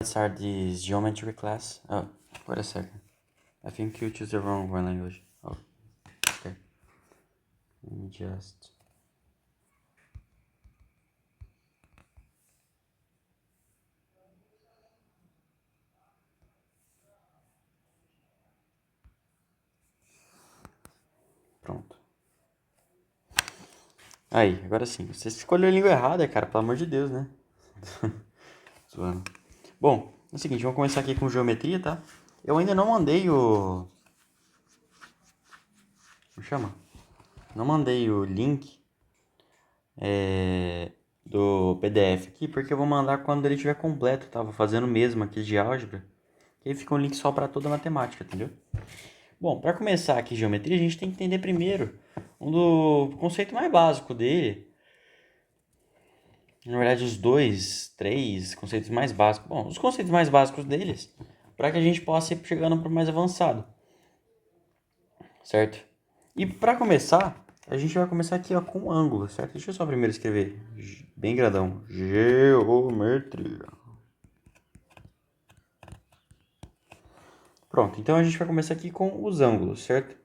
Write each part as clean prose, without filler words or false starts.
Start this geometry class. Oh, wait a second. I think you choose the wrong one language. Oh, okay. Let me just. Pronto. Aí, agora sim. Você escolheu a língua errada, cara. Pelo amor de Deus, né? Zoando. Bom, é o seguinte, vamos começar aqui com geometria, tá? Eu ainda não mandei o. Como chama? Não mandei o link do PDF aqui, porque eu vou mandar quando ele estiver completo, tá? Vou fazendo o mesmo aqui de álgebra. Que aí fica um link só para toda a matemática, entendeu? Bom, para começar aqui geometria, a gente tem que entender primeiro um do conceito mais básico dele. Na verdade, os dois, três conceitos mais básicos. Bom, os conceitos mais básicos deles, para que a gente possa ir chegando para o mais avançado, certo? E para começar, a gente vai começar aqui ó, com ângulo, certo? Deixa eu só primeiro escrever bem gradão. Geometria. Pronto, então a gente vai começar aqui com os ângulos, certo?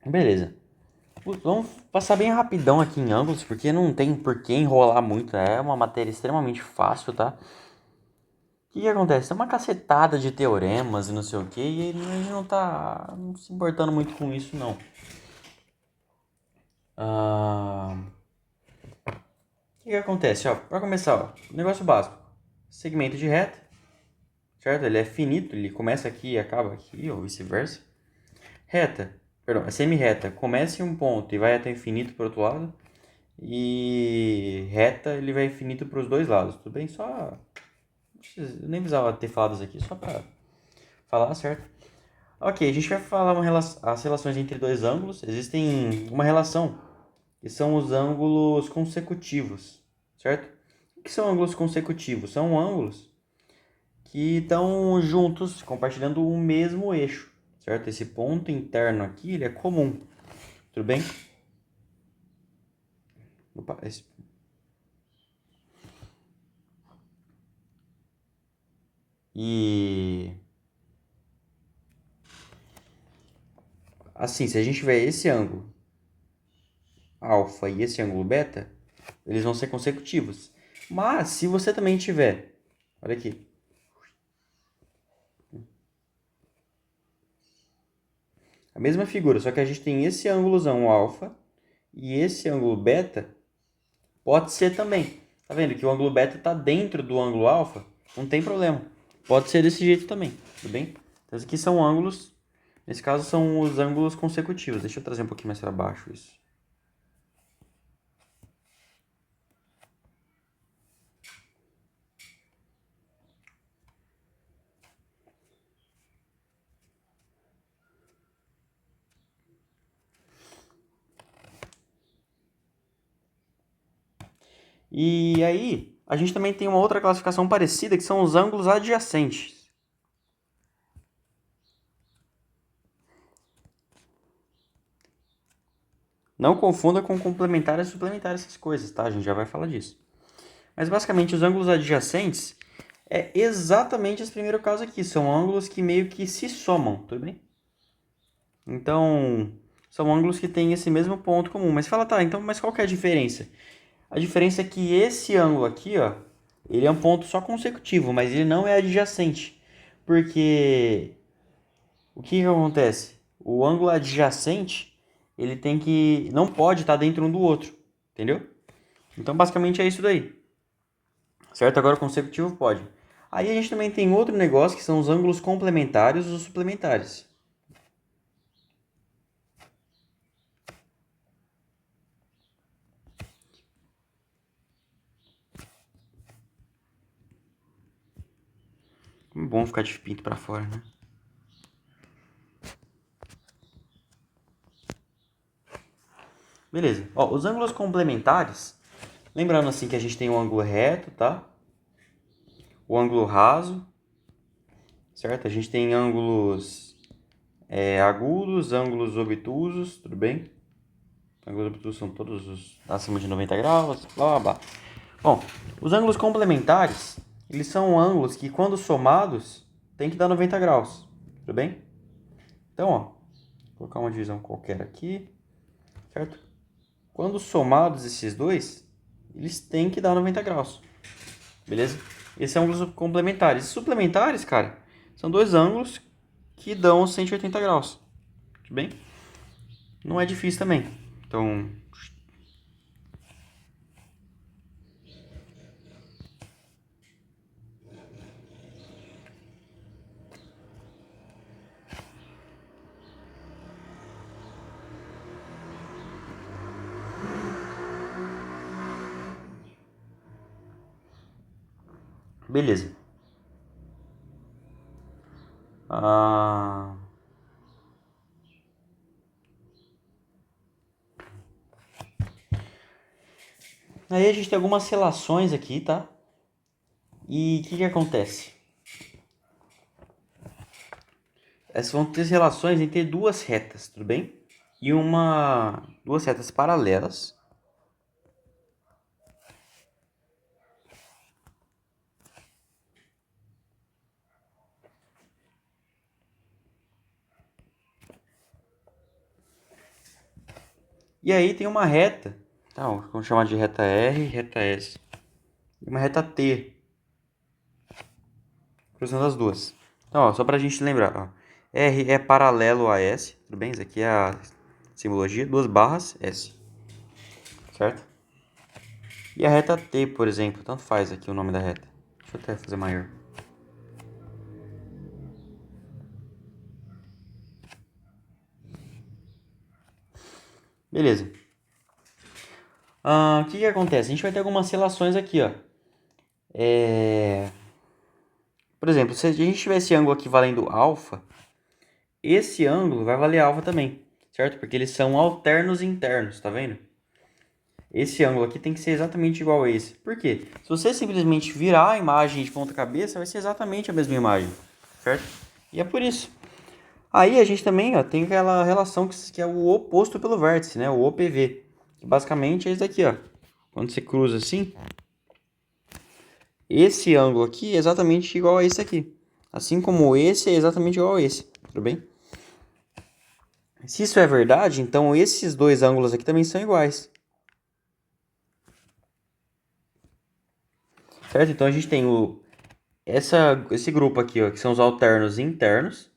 Beleza. Vamos passar bem rapidão aqui em ângulos, porque não tem por que enrolar muito. É uma matéria extremamente fácil, tá? O que acontece? Tem uma cacetada de teoremas e não sei o que, e a gente não tá se importando muito com isso, não. O que acontece? Ó, pra começar, ó, negócio básico. Segmento de reta, certo? Ele é finito, ele começa aqui e acaba aqui, ou vice-versa. Reta, perdão, é semi-reta. Começa em um ponto e vai até infinito pro outro lado. E reta, ele vai infinito para os dois lados. Tudo bem? Só. Eu nem precisava ter falado isso aqui, só para falar, certo? Ok, a gente vai falar as relações entre dois ângulos. Existem uma relação, que são os ângulos consecutivos, certo? O que são ângulos consecutivos? São ângulos que estão juntos, compartilhando o mesmo eixo, certo? Esse ponto interno aqui, ele é comum, tudo bem? Opa, E assim, se a gente tiver esse ângulo alfa e esse ângulo beta, eles vão ser consecutivos. Mas se você também tiver, olha aqui, a mesma figura, só que a gente tem esse ângulozão alfa e esse ângulo beta, pode ser também. Tá vendo que o ângulo beta está dentro do ângulo alfa? Não tem problema. Pode ser desse jeito também, tudo bem? Então, esses aqui são ângulos, nesse caso são os ângulos consecutivos. Deixa eu trazer um pouquinho mais para baixo isso. E aí, a gente também tem uma outra classificação parecida, que são os ângulos adjacentes. Não confunda com complementares e suplementares essas coisas, tá? A gente já vai falar disso. Mas basicamente os ângulos adjacentes é exatamente esse primeiro caso aqui. São ângulos que meio que se somam, tudo bem? Então, são ângulos que têm esse mesmo ponto comum. Mas fala, tá, então, mas qual que é a diferença? A diferença é que esse ângulo aqui, ó, ele é um ponto só consecutivo, mas ele não é adjacente. Porque o que acontece? O ângulo adjacente, ele tem que não pode estar dentro um do outro, entendeu? Então, basicamente é isso daí. Certo? Agora o consecutivo pode. Aí a gente também tem outro negócio que são os ângulos complementares ou suplementares. É bom ficar de pinto para fora, né? Beleza. Ó, os ângulos complementares, lembrando assim que a gente tem o ângulo reto, tá? O ângulo raso, certo? A gente tem ângulos agudos, ângulos obtusos, tudo bem? ângulos obtusos são todos os acima de 90 graus, blá blá blá. Bom, os ângulos complementares, eles são ângulos que quando somados, tem que dar 90 graus, tudo bem? Então, ó, vou colocar uma divisão qualquer aqui, certo? Quando somados esses dois, eles têm que dar 90 graus, beleza? Esses são ângulos complementares. E suplementares, cara, são dois ângulos que dão 180 graus, tudo bem? Não é difícil também. Então, beleza. Aí a gente tem algumas relações aqui, tá? E o que acontece? Essas vão ter relações entre duas retas, tudo bem? E duas retas paralelas. E aí tem uma reta, tá? Vamos chamar de reta R, reta S. E uma reta T, cruzando as duas. Então, ó, só pra gente lembrar, ó. R é paralelo a S, tudo bem? Isso aqui é a simbologia, duas barras, S. Certo? E a reta T, por exemplo, tanto faz aqui o nome da reta. Deixa eu até fazer maior. Beleza. O que acontece? A gente vai ter algumas relações aqui, ó. Por exemplo, se a gente tiver esse ângulo aqui valendo alfa, esse ângulo vai valer alfa também, certo? Porque eles são alternos internos, tá vendo? Esse ângulo aqui tem que ser exatamente igual a esse. Por quê? Se você simplesmente virar a imagem de ponta cabeça, vai ser exatamente a mesma imagem, certo? E é por isso. Aí a gente também, ó, tem aquela relação que é o oposto pelo vértice, né? O OPV. Que basicamente é isso daqui, ó. Quando você cruza assim, esse ângulo aqui é exatamente igual a esse aqui. Assim como esse é exatamente igual a esse, tudo bem? Se isso é verdade, então esses dois ângulos aqui também são iguais. Certo? Então a gente tem esse grupo aqui, ó, que são os alternos internos.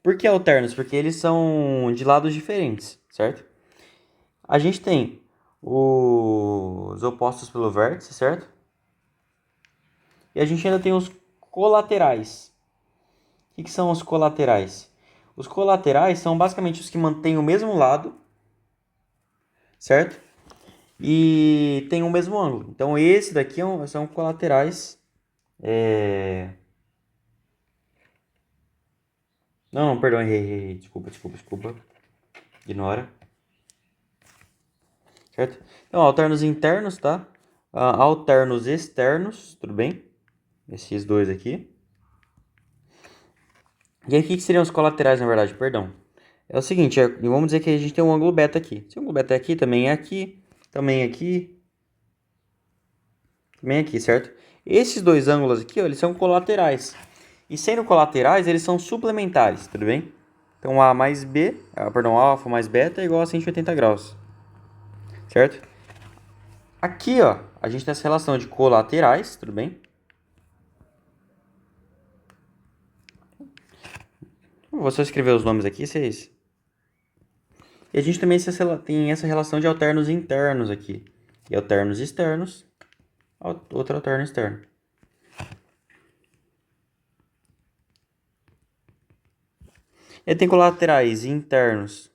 Por que alternos? Porque eles são de lados diferentes, certo? A gente tem os opostos pelo vértice, certo? E a gente ainda tem os colaterais. O que são os colaterais? Os colaterais são basicamente os que mantêm o mesmo lado, certo? E tem o mesmo ângulo. Então, esse daqui são colaterais. Não, perdão, errei. Desculpa. Ignora. Certo? Então, alternos internos, tá? Alternos externos, tudo bem? Esses dois aqui. E aí, o que seriam os colaterais, na verdade? Perdão. É o seguinte, vamos dizer que a gente tem um ângulo beta aqui. Se o ângulo beta é aqui, também é aqui, também aqui, também aqui, certo? Esses dois ângulos aqui, ó, eles são colaterais. E sendo colaterais, eles são suplementares, tudo bem? Então, A mais B, alfa mais beta é igual a 180 graus, certo? Aqui, ó, a gente tem essa relação de colaterais, tudo bem? Vou só escrever os nomes aqui, vocês... E a gente também tem essa relação de alternos internos aqui. E alternos externos, outro alterno externo. E tem colaterais internos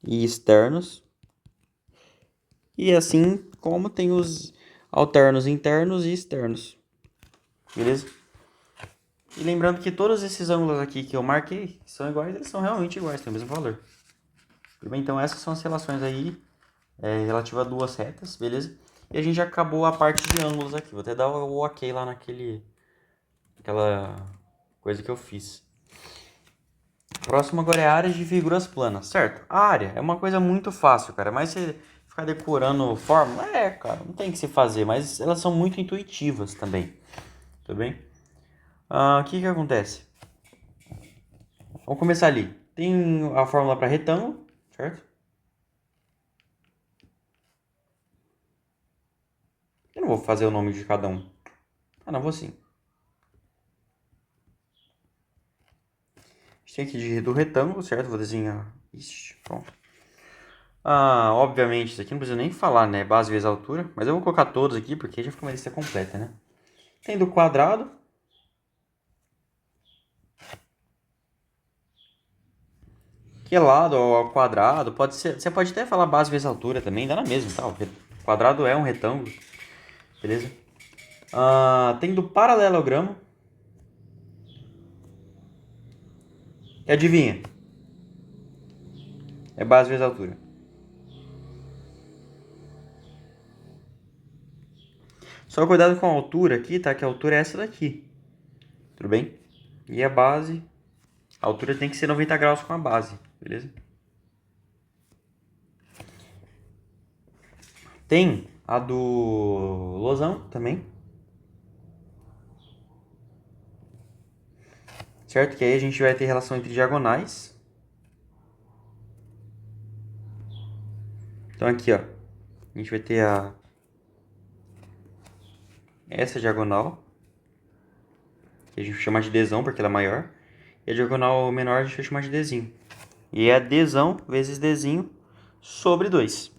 e externos. E assim como tem os alternos internos e externos. Beleza? E lembrando que todos esses ângulos aqui que eu marquei são iguais, eles são realmente iguais, têm o mesmo valor. Tudo bem? Então essas são as relações aí relativas a duas retas, beleza? E a gente já acabou a parte de ângulos aqui. Vou até dar o ok lá aquela coisa que eu fiz. Próximo agora é áreas de figuras planas, certo? A área é uma coisa muito fácil, cara, mas você ficar decorando fórmula, cara, não tem que se fazer, mas elas são muito intuitivas também, tudo bem? O que que acontece? Vamos começar ali. Tem a fórmula para retângulo, certo? Eu não vou fazer o nome de cada um. Não, vou sim. A gente tem aqui do retângulo, certo? Vou desenhar. Ixi, pronto. Obviamente, isso aqui não precisa nem falar, né? Base vezes altura. Mas eu vou colocar todos aqui porque já fica uma lista completa, né? Tem do quadrado. Que é lado ao quadrado. Pode ser, você pode até falar base vezes altura também, dá na mesma, tá? O quadrado é um retângulo, beleza? Tem do paralelogramo. E adivinha? É base vezes altura. Só cuidado com a altura aqui, tá? Que a altura é essa daqui. Tudo bem? E a base, a altura tem que ser 90 graus com a base, beleza? Tem a do losão também. Certo? Que aí a gente vai ter relação entre diagonais. Então aqui, ó. A gente vai ter essa diagonal. Que a gente vai chamar de Dzão, porque ela é maior. E a diagonal menor a gente vai chamar de Dzinho. E é Dzão vezes Dzinho sobre 2.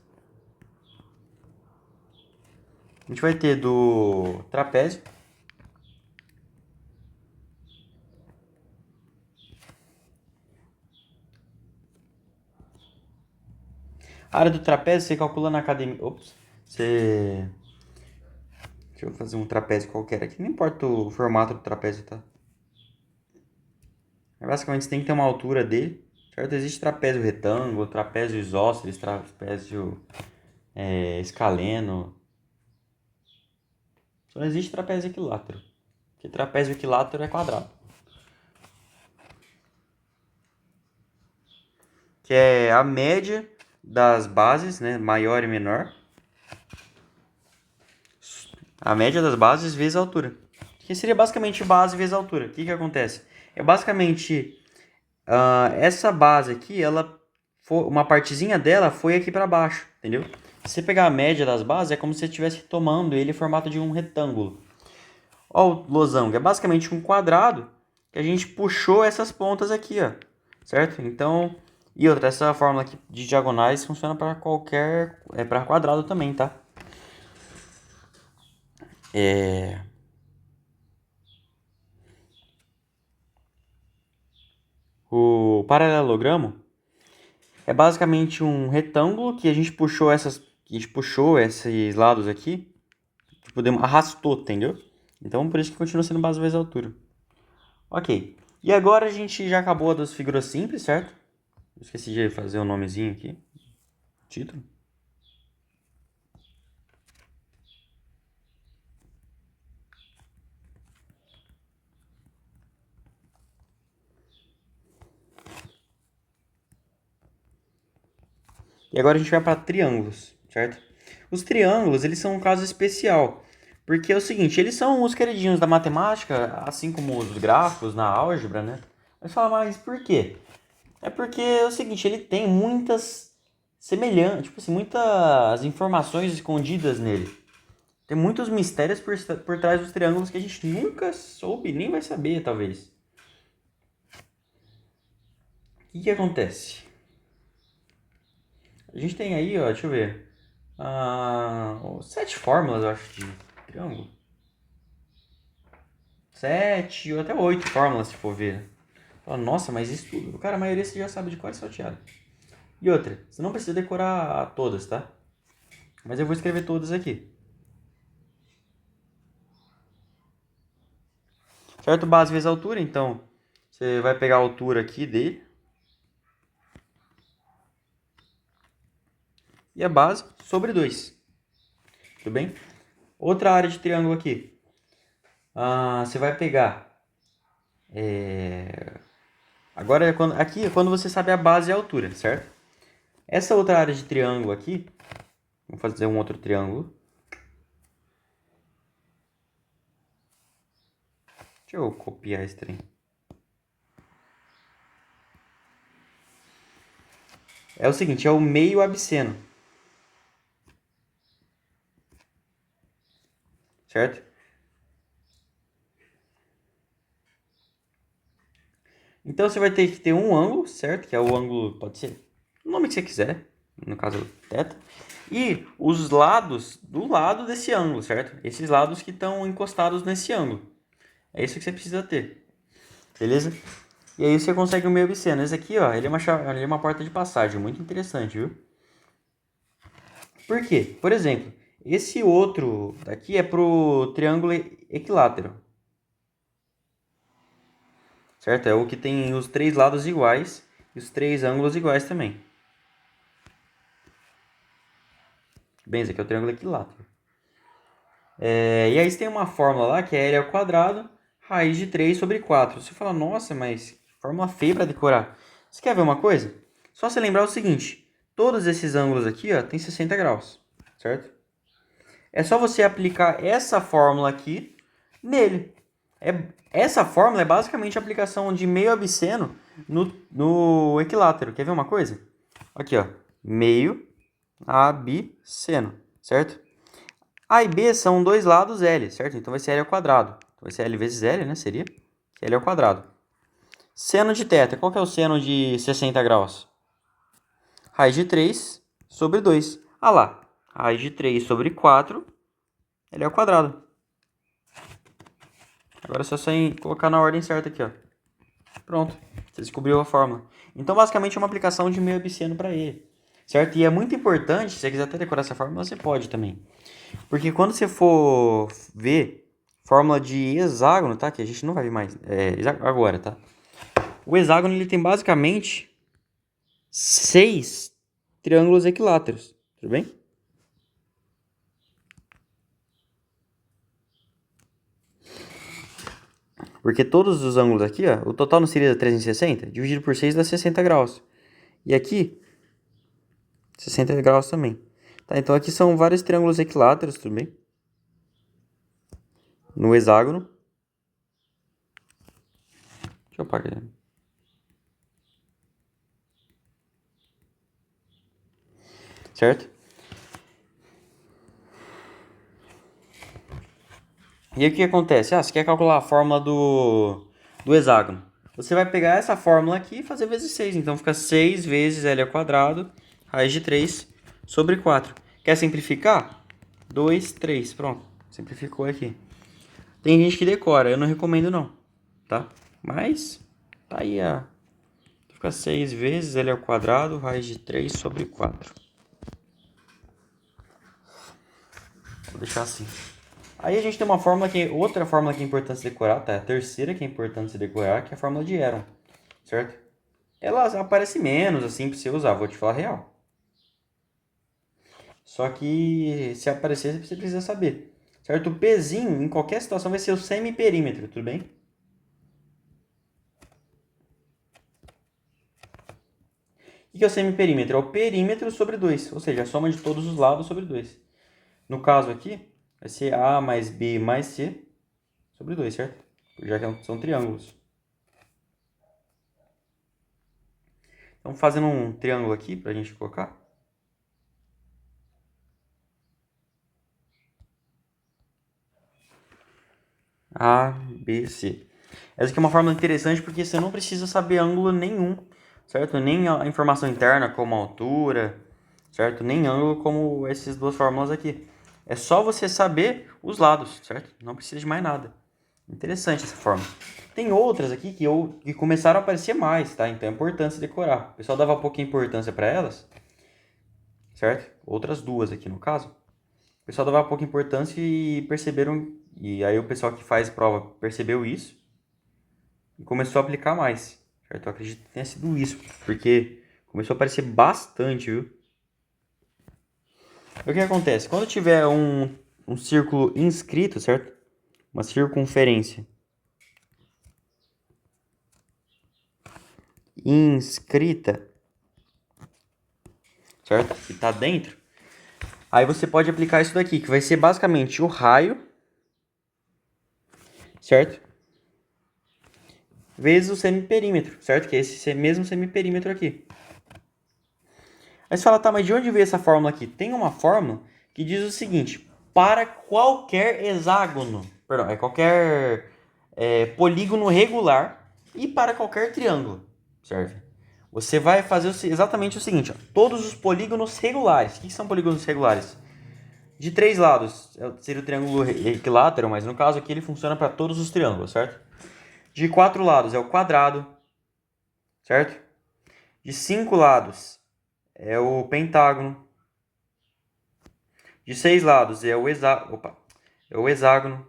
A gente vai ter do trapézio. A área do trapézio você calcula na academia. Ops. Você. Deixa eu fazer um trapézio qualquer aqui. Não importa o formato do trapézio, tá? Basicamente você tem que ter uma altura dele. Certo? Existe trapézio retângulo, trapézio isósceles, trapézio escaleno. Só não existe trapézio equilátero. Porque trapézio equilátero é quadrado. Que é a média das bases, né? Maior e menor. A média das bases vezes a altura. Que seria basicamente base vezes a altura. O que que acontece? É basicamente essa base aqui, uma partezinha dela foi aqui para baixo, entendeu? Se você pegar a média das bases, é como se você estivesse tomando ele em formato de um retângulo. Olha o losango, é basicamente um quadrado que a gente puxou essas pontas aqui, ó, certo? Então, e outra, essa fórmula aqui de diagonais funciona para qualquer, para quadrado também, tá? O paralelogramo é basicamente um retângulo que a gente puxou esses lados aqui, arrastou, entendeu? Então por isso que continua sendo base vezes altura. Ok. E agora a gente já acabou das figuras simples, certo? Esqueci de fazer o nomezinho aqui. Título. E agora a gente vai para triângulos, certo? Os triângulos, eles são um caso especial. Porque é o seguinte, eles são os queridinhos da matemática, assim como os gráficos na álgebra, né? Mas fala, mas por quê? É porque é o seguinte, ele tem muitas semelhanças, tipo assim, muitas informações escondidas nele. Tem muitos mistérios por trás dos triângulos que a gente nunca soube, nem vai saber, talvez. O que que acontece? A gente tem aí, ó, deixa eu ver. 7 fórmulas, eu acho, de triângulo. 7 ou até 8 fórmulas, se for ver. Nossa, mas isso tudo. Cara, a maioria você já sabe de cor e salteado. E outra, você não precisa decorar todas, tá? Mas eu vou escrever todas aqui. Certo? Base vezes altura, então você vai pegar a altura aqui dele. E a base sobre 2. Tudo bem? Outra área de triângulo aqui. Você vai pegar Agora, aqui é quando você sabe a base e a altura, certo? Essa outra área de triângulo aqui, vamos fazer um outro triângulo. Deixa eu copiar esse trem. É o seguinte, é o meio absceno. Certo? Então você vai ter que ter um ângulo, certo? Que é o ângulo, pode ser o nome que você quiser, no caso θ. E os lados do lado desse ângulo, certo? Esses lados que estão encostados nesse ângulo. É isso que você precisa ter. Beleza? E aí você consegue o meio obsceno. Esse aqui, ó, ele é uma porta de passagem, muito interessante, viu? Por quê? Por exemplo, esse outro daqui é pro triângulo equilátero. Certo? É o que tem os três lados iguais e os três ângulos iguais também. Bem, esse aqui é o triângulo equilátero. E aí você tem uma fórmula lá que é L ao quadrado, raiz de 3 sobre 4. Você fala, nossa, mas fórmula feia para decorar. Você quer ver uma coisa? Só você lembrar o seguinte, todos esses ângulos aqui ó, tem 60 graus, certo? É só você aplicar essa fórmula aqui nele. Essa fórmula é basicamente a aplicação de meio absceno no equilátero. Quer ver uma coisa? Aqui, ó, meio absceno, certo? A e B são dois lados L, certo? Então vai ser L ao quadrado. Então vai ser L vezes L, né? Seria L ao quadrado. Seno de θ. Qual que é o seno de 60 graus? Raiz de 3 sobre 2. Ah lá. Raiz de 3 sobre 4. L ao quadrado. Agora é só você colocar na ordem certa aqui, ó. Pronto. Você descobriu a fórmula. Então, basicamente, é uma aplicação de meio absceno para ele. Certo? E é muito importante, se você quiser até decorar essa fórmula, você pode também. Porque quando você for ver fórmula de hexágono, tá? Que a gente não vai ver mais agora, tá? O hexágono ele tem basicamente 6 triângulos equiláteros, tudo bem? Porque todos os ângulos aqui, ó, o total não seria 360? Dividido por 6 dá 60 graus. E aqui, 60 graus também. Tá, então aqui são vários triângulos equiláteros, tudo bem? No hexágono. Deixa eu apagar. Certo? E aí o que acontece? Você quer calcular a fórmula do hexágono. Você vai pegar essa fórmula aqui e fazer vezes 6. Então fica 6 vezes L ao quadrado, raiz de 3 sobre 4. Quer simplificar? 2, 3. Pronto. Simplificou aqui. Tem gente que decora, eu não recomendo não. Tá? Mas, tá aí a... Fica 6 vezes L ao quadrado, raiz de 3 sobre 4. Vou deixar assim. Aí a gente tem uma fórmula outra fórmula que é importante se decorar, tá? A terceira que é importante se decorar, que é a fórmula de Heron, certo? Ela aparece menos, assim, pra você usar, vou te falar a real. Só que se aparecer, você precisa saber, certo? O Pzinho, em qualquer situação, vai ser o semiperímetro, tudo bem? O que é o semiperímetro? É o perímetro sobre 2, ou seja, a soma de todos os lados sobre 2. No caso aqui, vai ser A mais B mais C sobre 2, certo? Já que são triângulos. Então, fazendo um triângulo aqui pra gente colocar. A, B, C. Essa aqui é uma fórmula interessante porque você não precisa saber ângulo nenhum, certo? Nem a informação interna como a altura, certo? Nem ângulo como essas duas fórmulas aqui. É só você saber os lados, certo? Não precisa de mais nada. Interessante essa fórmula. Tem outras aqui que começaram a aparecer mais, tá? Então é importante você decorar. O pessoal dava pouca importância para elas, certo? Outras duas aqui no caso. O pessoal dava pouca importância e perceberam... E aí o pessoal que faz prova percebeu isso e começou a aplicar mais, certo? Eu acredito que tenha sido isso, porque começou a aparecer bastante, viu? O que acontece? Quando tiver um círculo inscrito, certo? Uma circunferência inscrita, certo? Que tá dentro. Aí você pode aplicar isso daqui, que vai ser basicamente o raio, certo? Vezes o semiperímetro, certo? Que é esse mesmo semiperímetro aqui. Aí você fala, tá, mas de onde veio essa fórmula aqui? Tem uma fórmula que diz o seguinte: para qualquer hexágono, perdão, qualquer polígono regular e para qualquer triângulo, serve. Você vai fazer exatamente o seguinte, ó, todos os polígonos regulares. O que são polígonos regulares? De 3 lados, seria o triângulo equilátero, mas no caso aqui ele funciona para todos os triângulos, certo? De 4 lados é o quadrado, certo? De 5 lados é o pentágono. De 6 lados é o hexágono.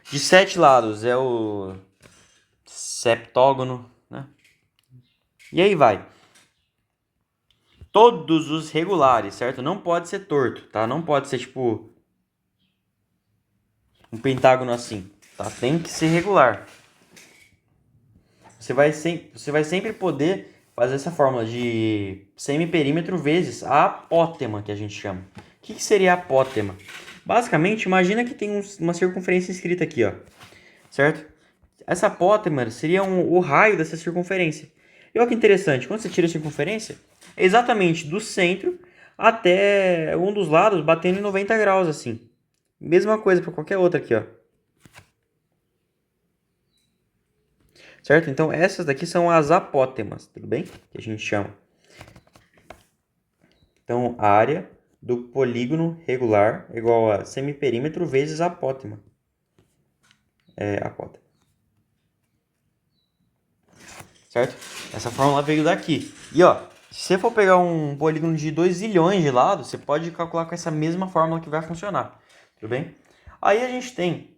De 7 lados é o septógono, né? E aí vai. Todos os regulares, certo? Não pode ser torto, tá? Não pode ser tipo um pentágono assim, tá? Tem que ser regular. Você vai sempre poder fazer essa fórmula de semiperímetro vezes a apótema, que a gente chama. O que seria a apótema? Basicamente, imagina que tem uma circunferência escrita aqui, ó, certo? Essa apótema seria o raio dessa circunferência. E olha que interessante, quando você tira a circunferência, é exatamente do centro até um dos lados batendo em 90 graus, assim. Mesma coisa para qualquer outra aqui, ó. Certo? Então, essas daqui são as apótemas, tudo bem? Que a gente chama. Então, a área do polígono regular é igual a semiperímetro vezes a apótema. Apótema. Certo? Essa fórmula veio daqui. E ó, se você for pegar um polígono de 2 zilhões de lados, você pode calcular com essa mesma fórmula que vai funcionar. Tudo bem? Aí a gente tem...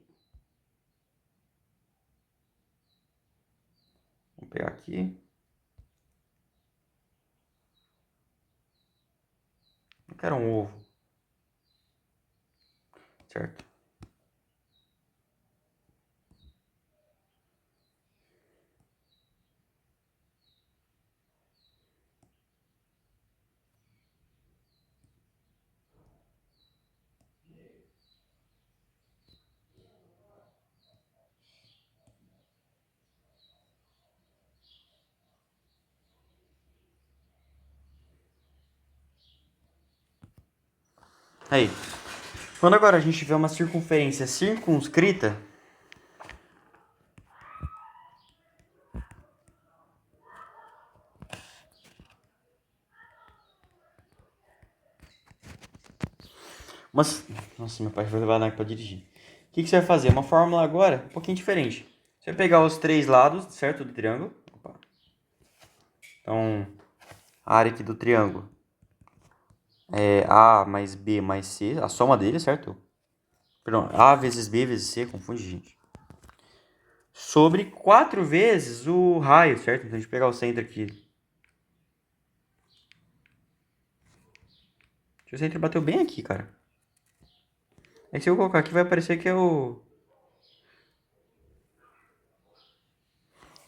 Vamos pegar aqui. Eu quero um ovo. Certo? Aí. Quando agora a gente tiver uma circunferência circunscrita, nossa, meu pai vai levar lá para dirigir. O que você vai fazer? Uma fórmula agora um pouquinho diferente. Você vai pegar os 3 lados, certo, do triângulo. Opa. Então, a área aqui do triângulo é A mais B mais C, a soma deles, certo? Perdão, A vezes B vezes C, confunde, gente. Sobre 4 vezes o raio, certo? Então, a gente pegar o centro aqui. O centro bateu bem aqui, cara. É que se eu colocar aqui vai parecer que é o...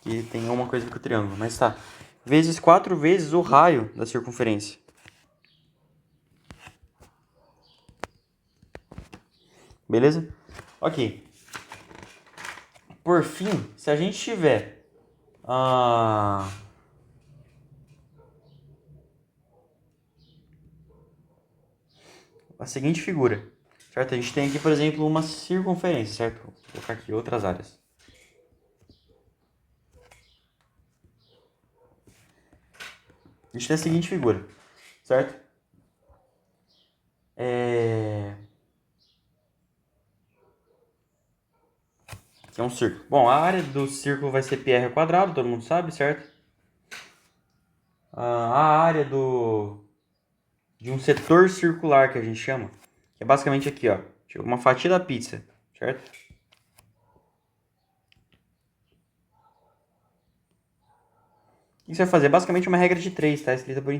que tem alguma coisa com o triângulo, mas tá. Vezes 4 vezes o raio da circunferência. Beleza? Ok. Por fim, se a gente tiver a seguinte figura, certo? A gente tem aqui, por exemplo, uma circunferência, certo? Vou colocar aqui outras áreas. A gente tem a seguinte figura, certo? Que é um círculo. Bom, a área do círculo vai ser πr ao quadrado, todo mundo sabe, certo? A área de um setor circular que a gente chama, que é basicamente aqui, ó, uma fatia da pizza, certo? O que você vai fazer? Basicamente uma regra de 3, tá? Escrita por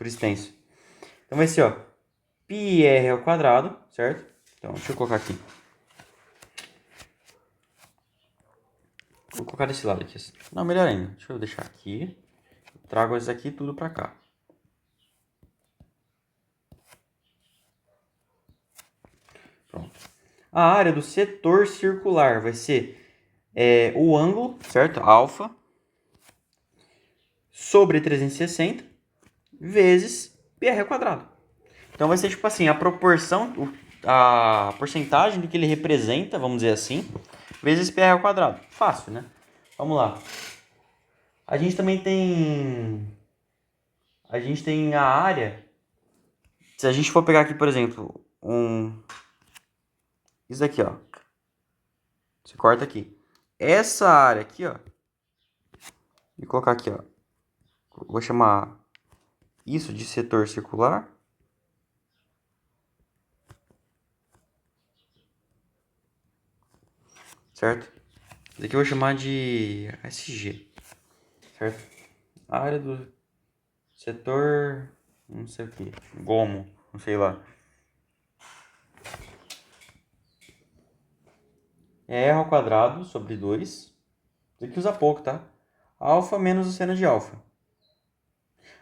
extenso. Então vai ser, ó, πr ao quadrado, certo? Então, deixa eu colocar aqui. Vou colocar desse lado aqui. Assim. Não, melhor ainda. Deixa eu deixar aqui. Trago esses aqui tudo pra cá. Pronto. A área do setor circular vai ser o ângulo, certo? Alfa, sobre 360, vezes πr ao quadrado. Então vai ser tipo assim, a proporção, a porcentagem do que ele representa, vamos dizer assim, vezes πr ao quadrado. Fácil, né? Vamos lá. A gente também tem... A gente tem a área... Se a gente for pegar aqui, por exemplo, isso daqui, ó. Você corta aqui. Essa área aqui, ó. Vou colocar aqui, ó. Vou chamar isso de setor circular. Certo? Isso aqui eu vou chamar de SG. Certo? A área do setor... Não sei o que. Gomo. Não sei lá. É R ao quadrado sobre 2. Isso aqui usa pouco, tá? Alfa menos o seno de alfa.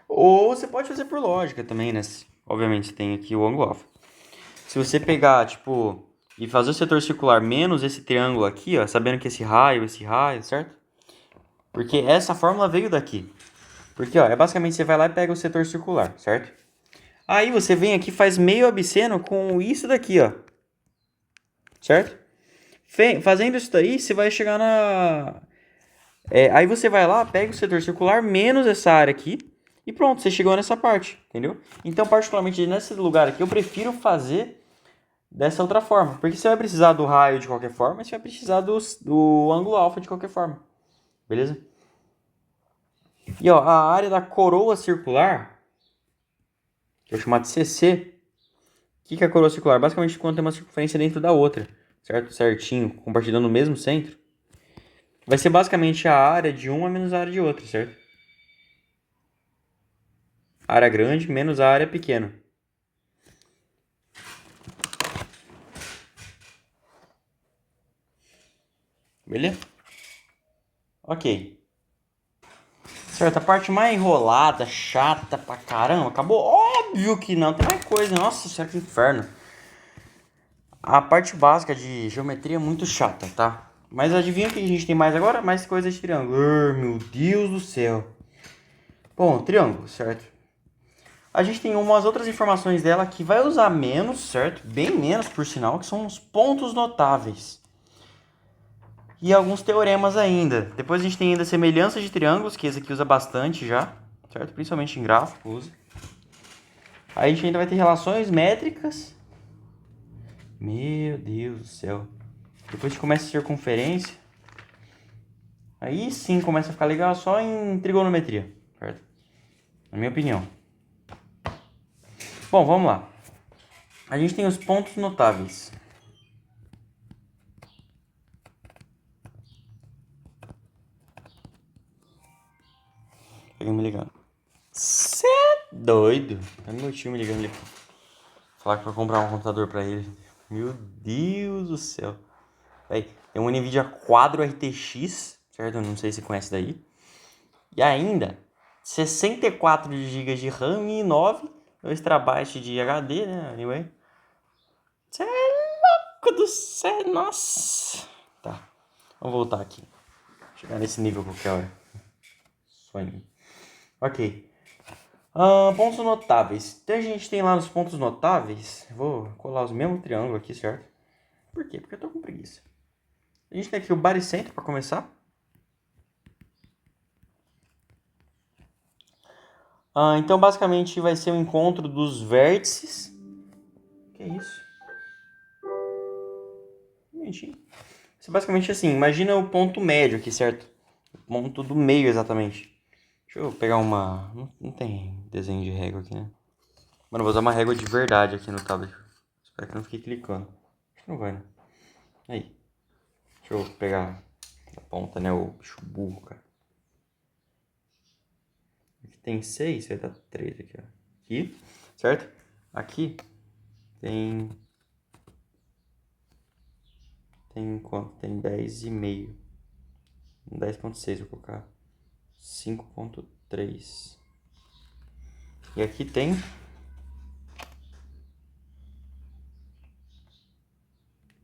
Ou você pode fazer por lógica também, né? Obviamente você tem aqui o ângulo alfa. Se você pegar, tipo, e fazer o setor circular menos esse triângulo aqui, ó, sabendo que esse raio, certo? Porque essa fórmula veio daqui. Porque, ó, basicamente você vai lá e pega o setor circular, certo? Aí você vem aqui e faz meio absceno com isso daqui, ó. Certo? Fazendo isso daí, você vai chegar na... aí você vai lá, pega o setor circular menos essa área aqui. E pronto, você chegou nessa parte, entendeu? Então, particularmente nesse lugar aqui, eu prefiro fazer dessa outra forma. Porque você vai precisar do raio de qualquer forma, e você vai precisar do ângulo alfa de qualquer forma. Beleza? E ó, a área da coroa circular, que eu vou chamar de CC. O que é a coroa circular? Basicamente quando tem uma circunferência dentro da outra, certo? Certinho, compartilhando o mesmo centro. Vai ser basicamente a área de uma menos a área de outra, certo? Área grande menos a área pequena. Beleza? Ok. Certo, a parte mais enrolada, chata pra caramba, acabou? Óbvio que não, tem mais coisa. Nossa senhora, que inferno. A parte básica de geometria é muito chata, tá? Mas adivinha o que a gente tem mais agora? Mais coisa de triângulo. Meu Deus do céu. Bom, triângulo, certo? A gente tem umas outras informações dela que vai usar menos, certo? Bem menos, por sinal, que são os pontos notáveis. E alguns teoremas ainda. Depois a gente tem ainda semelhanças de triângulos, que esse aqui usa bastante já, certo? Principalmente em gráfico usa. Aí a gente ainda vai ter relações métricas. Meu Deus do céu. Depois a gente começa a circunferência. Aí sim começa a ficar legal só em trigonometria, certo? Na minha opinião. Bom, vamos lá. A gente tem os pontos notáveis. Peguei me ligando. Cê é doido. É meu tio me ligando ali. Falar que vai comprar um computador pra ele. Meu Deus do céu. Aí, tem um NVIDIA Quadro RTX, certo? Eu não sei se você conhece daí. E ainda, 64 GB de RAM e 9, 2 TB de HD, né? Anyway. Cê é louco do céu, nossa. Tá, vamos voltar aqui. Chegar nesse nível qualquer hora. Sonho. Ok. Pontos notáveis. Então a gente tem lá nos pontos notáveis. Vou colar os mesmos triângulos aqui, certo? Por quê? Porque eu tô com preguiça. A gente tem aqui o baricentro para começar. Então basicamente vai ser o encontro dos vértices. Que isso? Bonitinho. Isso é basicamente assim. Imagina o ponto médio aqui, certo? O ponto do meio exatamente. Deixa eu pegar uma... Não tem desenho de régua aqui, né? Mano, eu vou usar uma régua de verdade aqui no tablet. Espero que não fique clicando. Acho que não vai, né? Aí. Deixa eu pegar a ponta, né? O bicho burro, cara. Aqui tem 6, vai dar 3 aqui, ó. Aqui, certo? Aqui tem... Tem quanto? Tem 10,5. 10.6, vou colocar 5.3. E aqui tem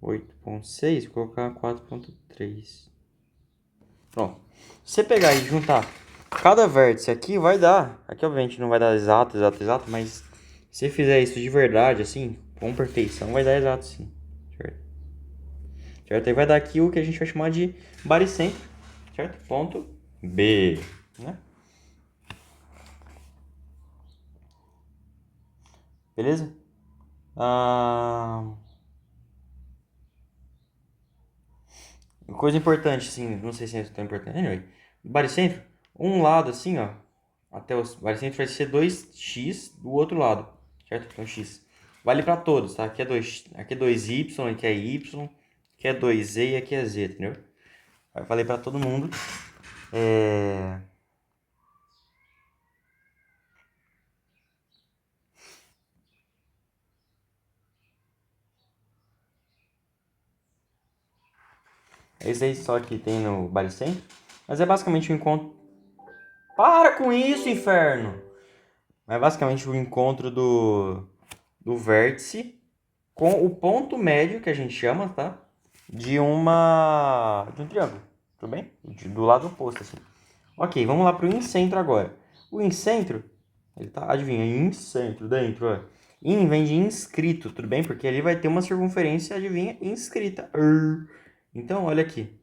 8.6, vou colocar 4.3. Pronto. Se você pegar e juntar cada vértice aqui, vai dar. Aqui, obviamente, não vai dar exato, mas se você fizer isso de verdade, assim, com perfeição, vai dar exato, sim. Certo? Certo? Aí vai dar aqui o que a gente vai chamar de baricentro, certo? Ponto B, né? Beleza? Coisa importante, assim, não sei se é tão importante. Anyway, baricentro, um lado, assim, ó, até o baricentro vai ser 2x do outro lado, certo? Então, x. Vale para todos, tá? Aqui é 2y, aqui é y, aqui é 2z e aqui é z, entendeu? Eu falei para todo mundo. Esse aí só que tem no baricentro. Mas é basicamente o encontro... Para com isso, inferno! É basicamente o encontro do vértice com o ponto médio, que a gente chama, tá? De um triângulo, tudo bem? Do lado oposto, assim. Ok, vamos lá pro incentro agora. O incentro, ele tá, adivinha, incentro, dentro, ó. In vem de inscrito, tudo bem? Porque ali vai ter uma circunferência, adivinha, inscrita. Então, olha aqui.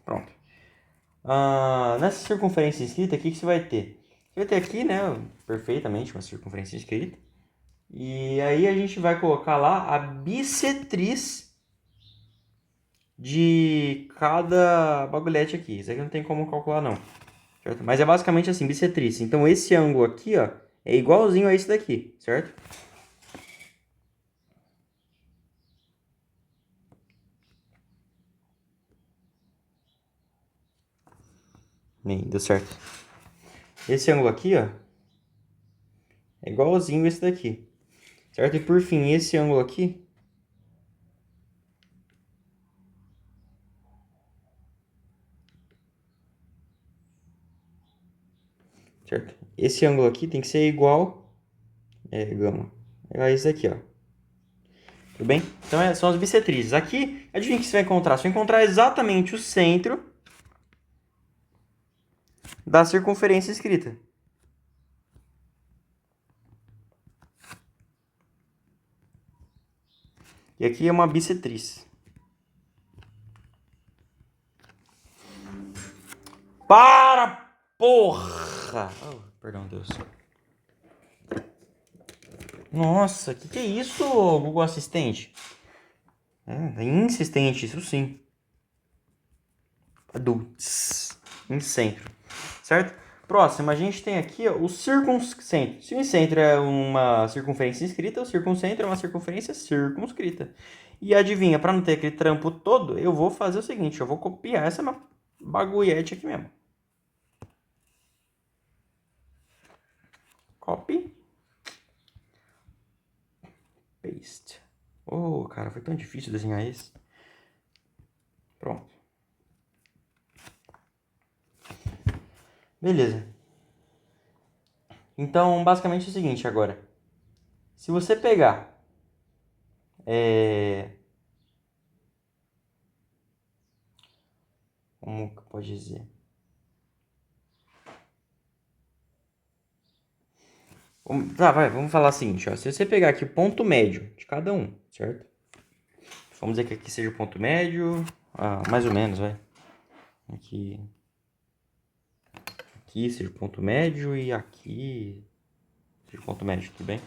Pronto. Nessa circunferência inscrita, o que você vai ter? Você vai ter aqui, né, perfeitamente, uma circunferência inscrita. E aí a gente vai colocar lá a bissetriz de cada bagulhete aqui. Isso aqui não tem como calcular, não. Certo? Mas é basicamente assim, bissetriz. Então esse ângulo aqui, ó, é igualzinho a esse daqui, certo? Nem deu certo. Esse ângulo aqui, ó, é igualzinho a esse daqui. Certo? E por fim, esse ângulo aqui certo? Esse ângulo aqui tem que ser igual gama. É esse aqui, ó. Tudo bem? Então são as bissetrizes. Aqui, adivinha o que você vai encontrar? Você vai encontrar exatamente o centro da circunferência escrita. E aqui é uma bissetriz. Para, porra! Oh, perdão, Deus. Nossa, que é isso, Google Assistente? É insistente, isso sim. Adults. Em centro. Certo? Próximo, a gente tem aqui ó, o circuncentro. Se o incentro é uma circunferência inscrita, o circuncentro é uma circunferência circunscrita. E adivinha, para não ter aquele trampo todo, eu vou fazer o seguinte, eu vou copiar essa bagulhete aqui mesmo. Copy. Paste. Oh, cara, foi tão difícil desenhar esse. Pronto. Beleza. Então, basicamente é o seguinte agora. Se você pegar... Como que pode dizer? Vamos falar o seguinte, ó. Se você pegar aqui o ponto médio de cada um, certo? Vamos dizer que aqui seja o ponto médio, mais ou menos, vai. Aqui seja o ponto médio e aqui seja o ponto médio, tudo bem?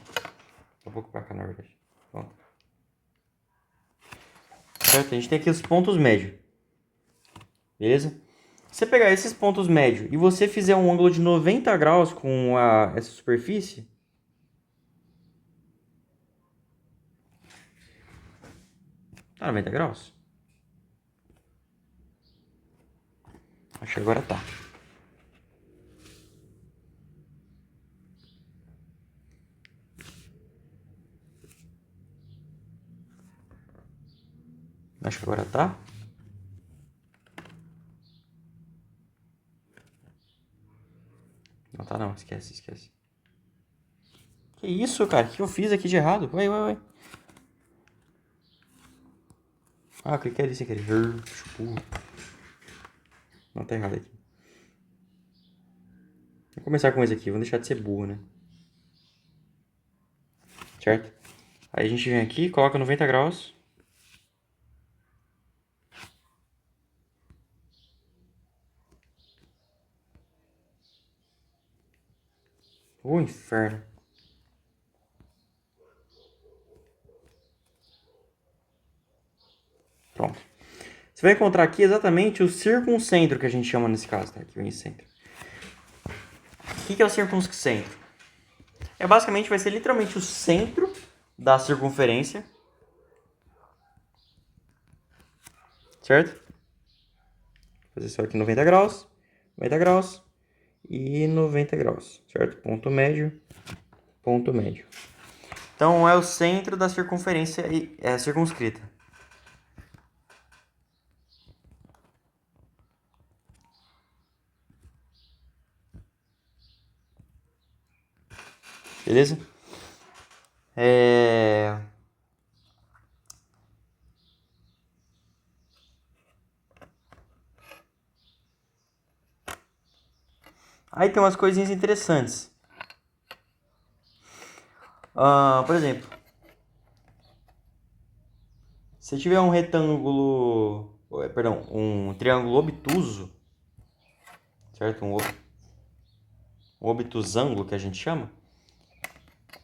Um pouco pra cá, na verdade. Pronto. Certo? A gente tem aqui os pontos médios. Beleza? Se você pegar esses pontos médios e você fizer um ângulo de 90 graus com essa superfície, tá 90 graus? Acho que agora tá. Acho que agora tá. Não tá não, esquece. Que isso, cara? O que eu fiz aqui de errado? Ué. Ah, eu cliquei ali sem querer. Não, tá errado aqui. Vou começar com esse aqui, vamos deixar de ser burro, né? Certo? Aí a gente vem aqui, coloca 90 graus. Ô, inferno. Pronto. Você vai encontrar aqui exatamente o circuncentro que a gente chama nesse caso, tá? Aqui vem centro. O que é o circuncentro? Basicamente vai ser literalmente o centro da circunferência. Certo? Vou fazer só aqui 90 graus, 90 graus e 90 graus, certo? Ponto médio. Então é o centro da circunferência e é circunscrita. Beleza? Aí tem umas coisinhas interessantes. Por exemplo, se tiver um retângulo, perdão, um triângulo obtuso, certo? Um obtusângulo que a gente chama.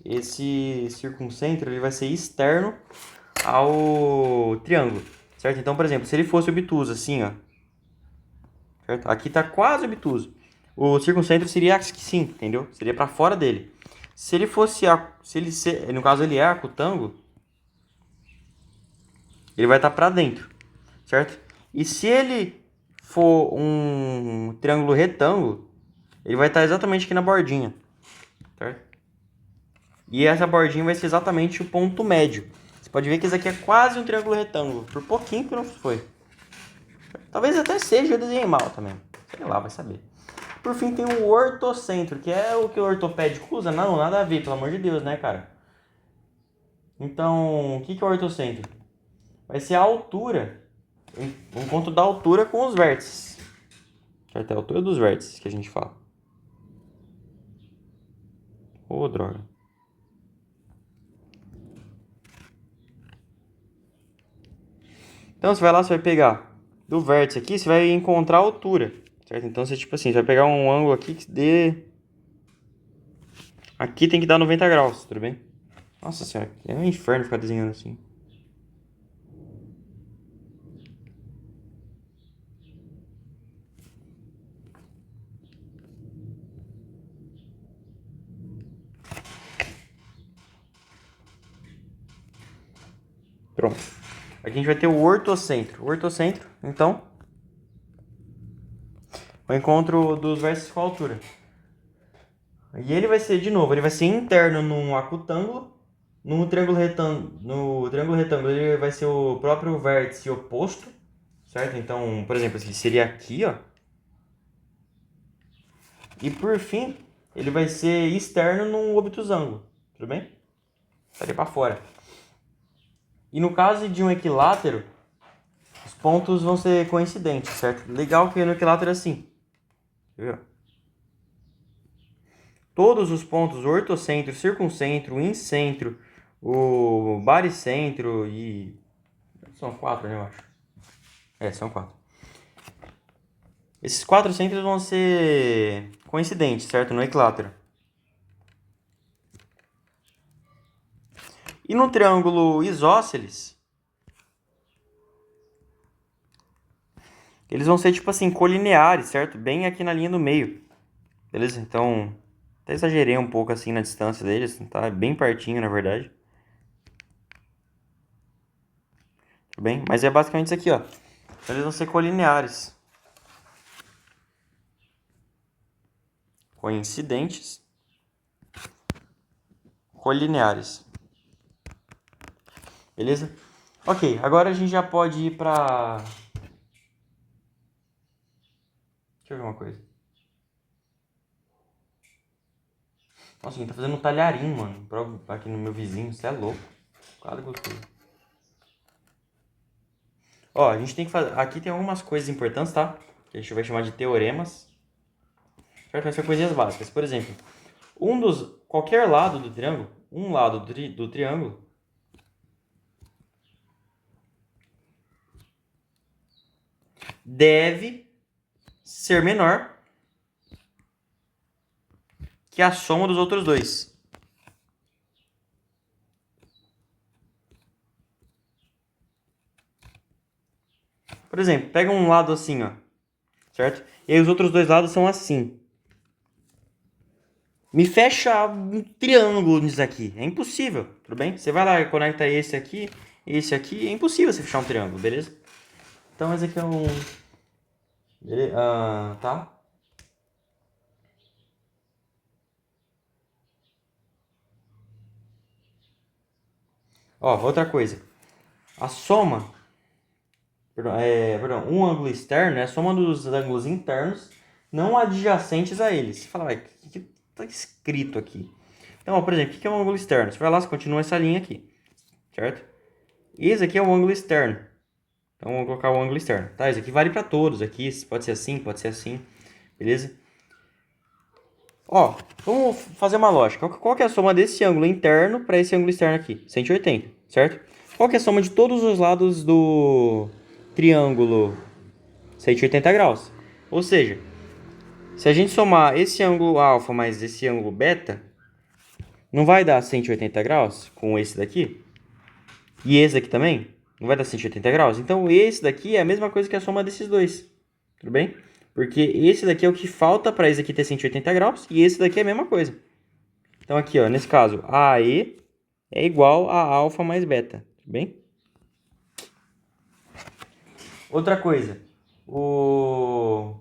Esse circuncentro ele vai ser externo ao triângulo, certo? Então, por exemplo, se ele fosse obtuso assim, ó, certo? Aqui está quase obtuso. O circuncentro seria assim, entendeu? Seria para fora dele. Se ele fosse, no caso ele é acutângulo, ele vai estar para dentro, certo? E se ele for um triângulo retângulo, ele vai estar exatamente aqui na bordinha, certo? E essa bordinha vai ser exatamente o ponto médio. Você pode ver que esse aqui é quase um triângulo retângulo, por pouquinho que não foi. Talvez até seja, eu desenhei mal também. Sei lá, vai saber. Por fim tem o ortocentro, que é o que o ortopédico usa. Não, nada a ver, pelo amor de Deus, né, cara? Então, o que é o ortocentro? Vai ser a altura, um encontro da altura com os vértices. Certo? É a altura dos vértices que a gente fala. Ô, droga. Então, você vai lá, você vai pegar do vértice aqui, você vai encontrar a altura. Certo? Então, você, tipo assim, você vai pegar um ângulo aqui que dê... Aqui tem que dar 90 graus, tudo bem? Nossa senhora, é um inferno ficar desenhando assim. Pronto. Aqui a gente vai ter o ortocentro. O ortocentro, então, o encontro dos vértices com a altura. E ele vai ser, de novo, ele vai ser interno num acutângulo. No triângulo retângulo ele vai ser o próprio vértice oposto, certo? Então, por exemplo, ele seria aqui, ó. E por fim, ele vai ser externo num obtusângulo, tudo bem? Estaria para fora. E no caso de um equilátero, os pontos vão ser coincidentes, certo? Legal que no equilátero é assim. Viu? Todos os pontos ortocentro, circuncentro, incentro, o baricentro e... São 4, né, eu acho. São 4. Esses 4 centros vão ser coincidentes, certo? No equilátero. E no triângulo isósceles, eles vão ser tipo assim, colineares, certo? Bem aqui na linha do meio. Beleza? Então, até exagerei um pouco assim na distância deles, tá? Bem pertinho, na verdade. Tudo bem? Mas é basicamente isso aqui, ó. Então, eles vão ser colineares. Coincidentes. Colineares. Beleza? Ok, agora a gente já pode ir pra... Deixa eu ver uma coisa. Nossa, a gente tá fazendo um talharim, mano. Aqui no meu vizinho, você é louco. Quase gostei. Ó, a gente tem que fazer... Aqui tem algumas coisas importantes, tá? Que a gente vai chamar de teoremas. Vai ser coisinhas básicas. Por exemplo, qualquer lado do triângulo, um lado do triângulo deve ser menor que a soma dos outros dois. Por exemplo, pega um lado assim, ó, certo? E aí os outros dois lados são assim. Me fecha um triângulo nisso aqui. É impossível, tudo bem? Você vai lá e conecta esse aqui, é impossível você fechar um triângulo, beleza? Então esse aqui é um... tá? Ó, outra coisa. A soma, perdão, um ângulo externo é a soma dos ângulos internos não adjacentes a eles. Você fala, o que tá escrito aqui? Então, ó, por exemplo, o que é um ângulo externo? Você vai lá, você continua essa linha aqui, certo? Esse aqui é um ângulo externo. Então, vamos colocar o ângulo externo. Tá, esse aqui vale para todos aqui. Pode ser assim, beleza? Ó, vamos fazer uma lógica. Qual que é a soma desse ângulo interno para esse ângulo externo aqui? 180, certo? Qual que é a soma de todos os lados do triângulo? 180 graus. Ou seja, se a gente somar esse ângulo alfa mais esse ângulo beta, não vai dar 180 graus com esse daqui? E esse daqui também? Não vai dar 180 graus? Então esse daqui é a mesma coisa que a soma desses dois. Tudo bem? Porque esse daqui é o que falta para esse aqui ter 180 graus. E esse daqui é a mesma coisa. Então aqui, ó, nesse caso, AE é igual a alfa mais beta. Tudo bem? Outra coisa. O...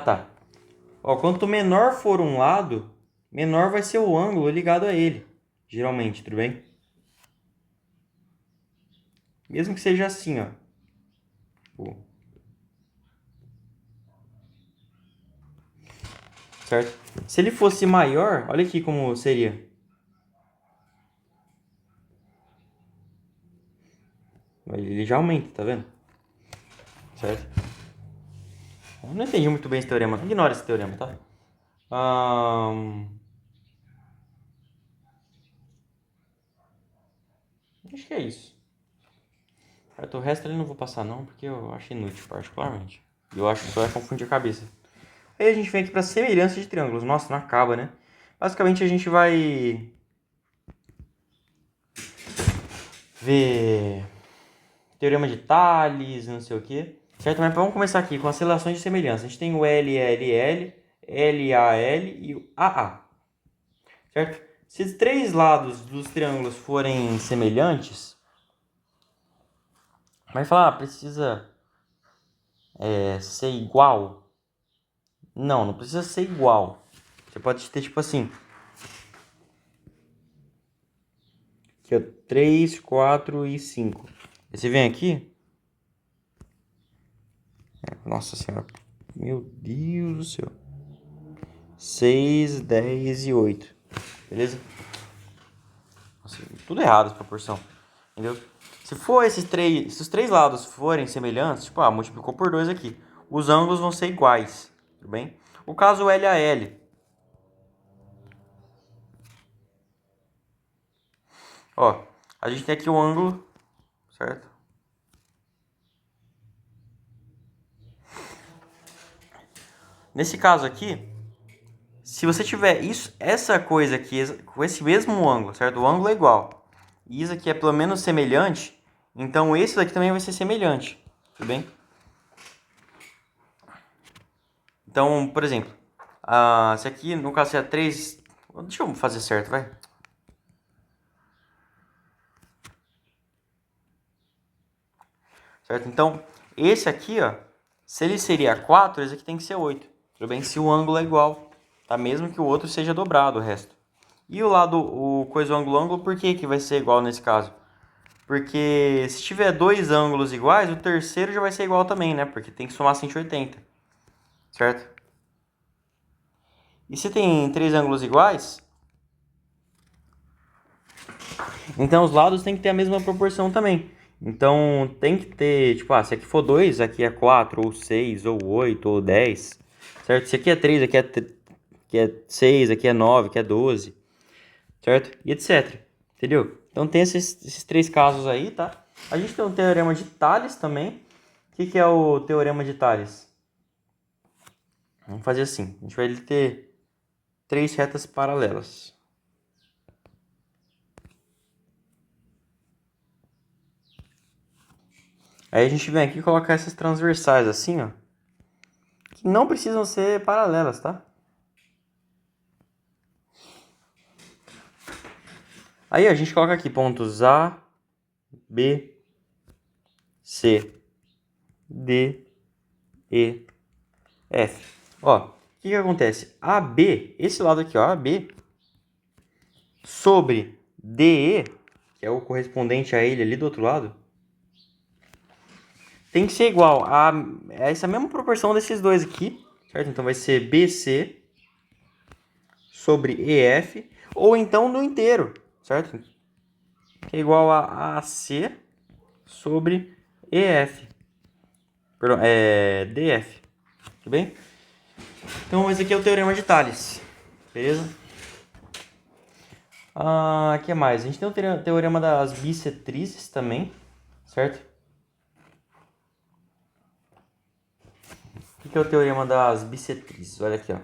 tá. Ó, quanto menor for um lado, menor vai ser o ângulo ligado a ele. Geralmente, tudo bem? Mesmo que seja assim, ó. Certo? Se ele fosse maior, olha aqui como seria. Ele já aumenta, tá vendo? Certo? Eu não entendi muito bem esse teorema. Ignora esse teorema, tá? Acho que é isso. O resto ele não vou passar não, porque eu acho inútil particularmente. Eu acho que só vai confundir a cabeça. Aí a gente vem aqui para semelhança de triângulos. Nossa, não acaba, né? Basicamente a gente vai ver teorema de Tales, não sei o que. Certo? Mas vamos começar aqui com as relações de semelhança. A gente tem o LLL, LAL e o AA. Certo? Se os três lados dos triângulos forem semelhantes, vai falar, precisa ser igual. Não precisa ser igual. Você pode ter tipo assim. Aqui, ó, 3, 4 e 5. Aí você vem aqui. Nossa senhora. Meu Deus do céu. 6, 10 e 8. Beleza? Nossa, tudo errado essa proporção. Entendeu? Se os três lados forem semelhantes, tipo, multiplicou por 2 aqui. Os ângulos vão ser iguais. Tudo bem? O caso LAL. Ó, a gente tem aqui o ângulo, certo? Nesse caso aqui, se você tiver essa coisa aqui com esse mesmo ângulo, certo? O ângulo é igual. E isso aqui é pelo menos semelhante, então esse daqui também vai ser semelhante, tudo bem? Então, por exemplo, Se aqui, no caso, é 3... Deixa eu fazer certo, vai. Certo? Então, esse aqui, ó, se ele seria 4, esse aqui tem que ser 8. Tudo bem? Se o ângulo é igual, tá? Mesmo que o outro seja dobrado, o resto. E o lado, o ângulo, por que que vai ser igual nesse caso? Porque se tiver dois ângulos iguais, o terceiro já vai ser igual também, né? Porque tem que somar 180, certo? E se tem três ângulos iguais, então os lados tem que ter a mesma proporção também. Então tem que ter, tipo, se aqui for 2, aqui é 4, ou 6, ou 8, ou 10, certo? Se aqui é 3, aqui é 6, aqui é 9, aqui é 12, certo? E etc. Entendeu? Então tem esses três casos aí, tá? A gente tem o teorema de Tales também. O que é o teorema de Tales? Vamos fazer assim. A gente vai ter três retas paralelas. Aí a gente vem aqui e coloca essas transversais assim, ó. Que não precisam ser paralelas, tá? Aí a gente coloca aqui pontos A, B, C, D, E, F. Ó, o que acontece? AB, esse lado aqui, ó, AB, sobre DE, que é o correspondente a ele ali do outro lado, tem que ser igual a essa mesma proporção desses dois aqui, certo? Então vai ser BC sobre EF, ou então no inteiro, certo? Que é igual a AC sobre EF. Perdão, DF. Tudo bem? Então esse aqui é o teorema de Tales. Beleza? Que mais? A gente tem o teorema das bissetrizes também, certo? O que é o teorema das bissetrizes? Olha aqui, ó.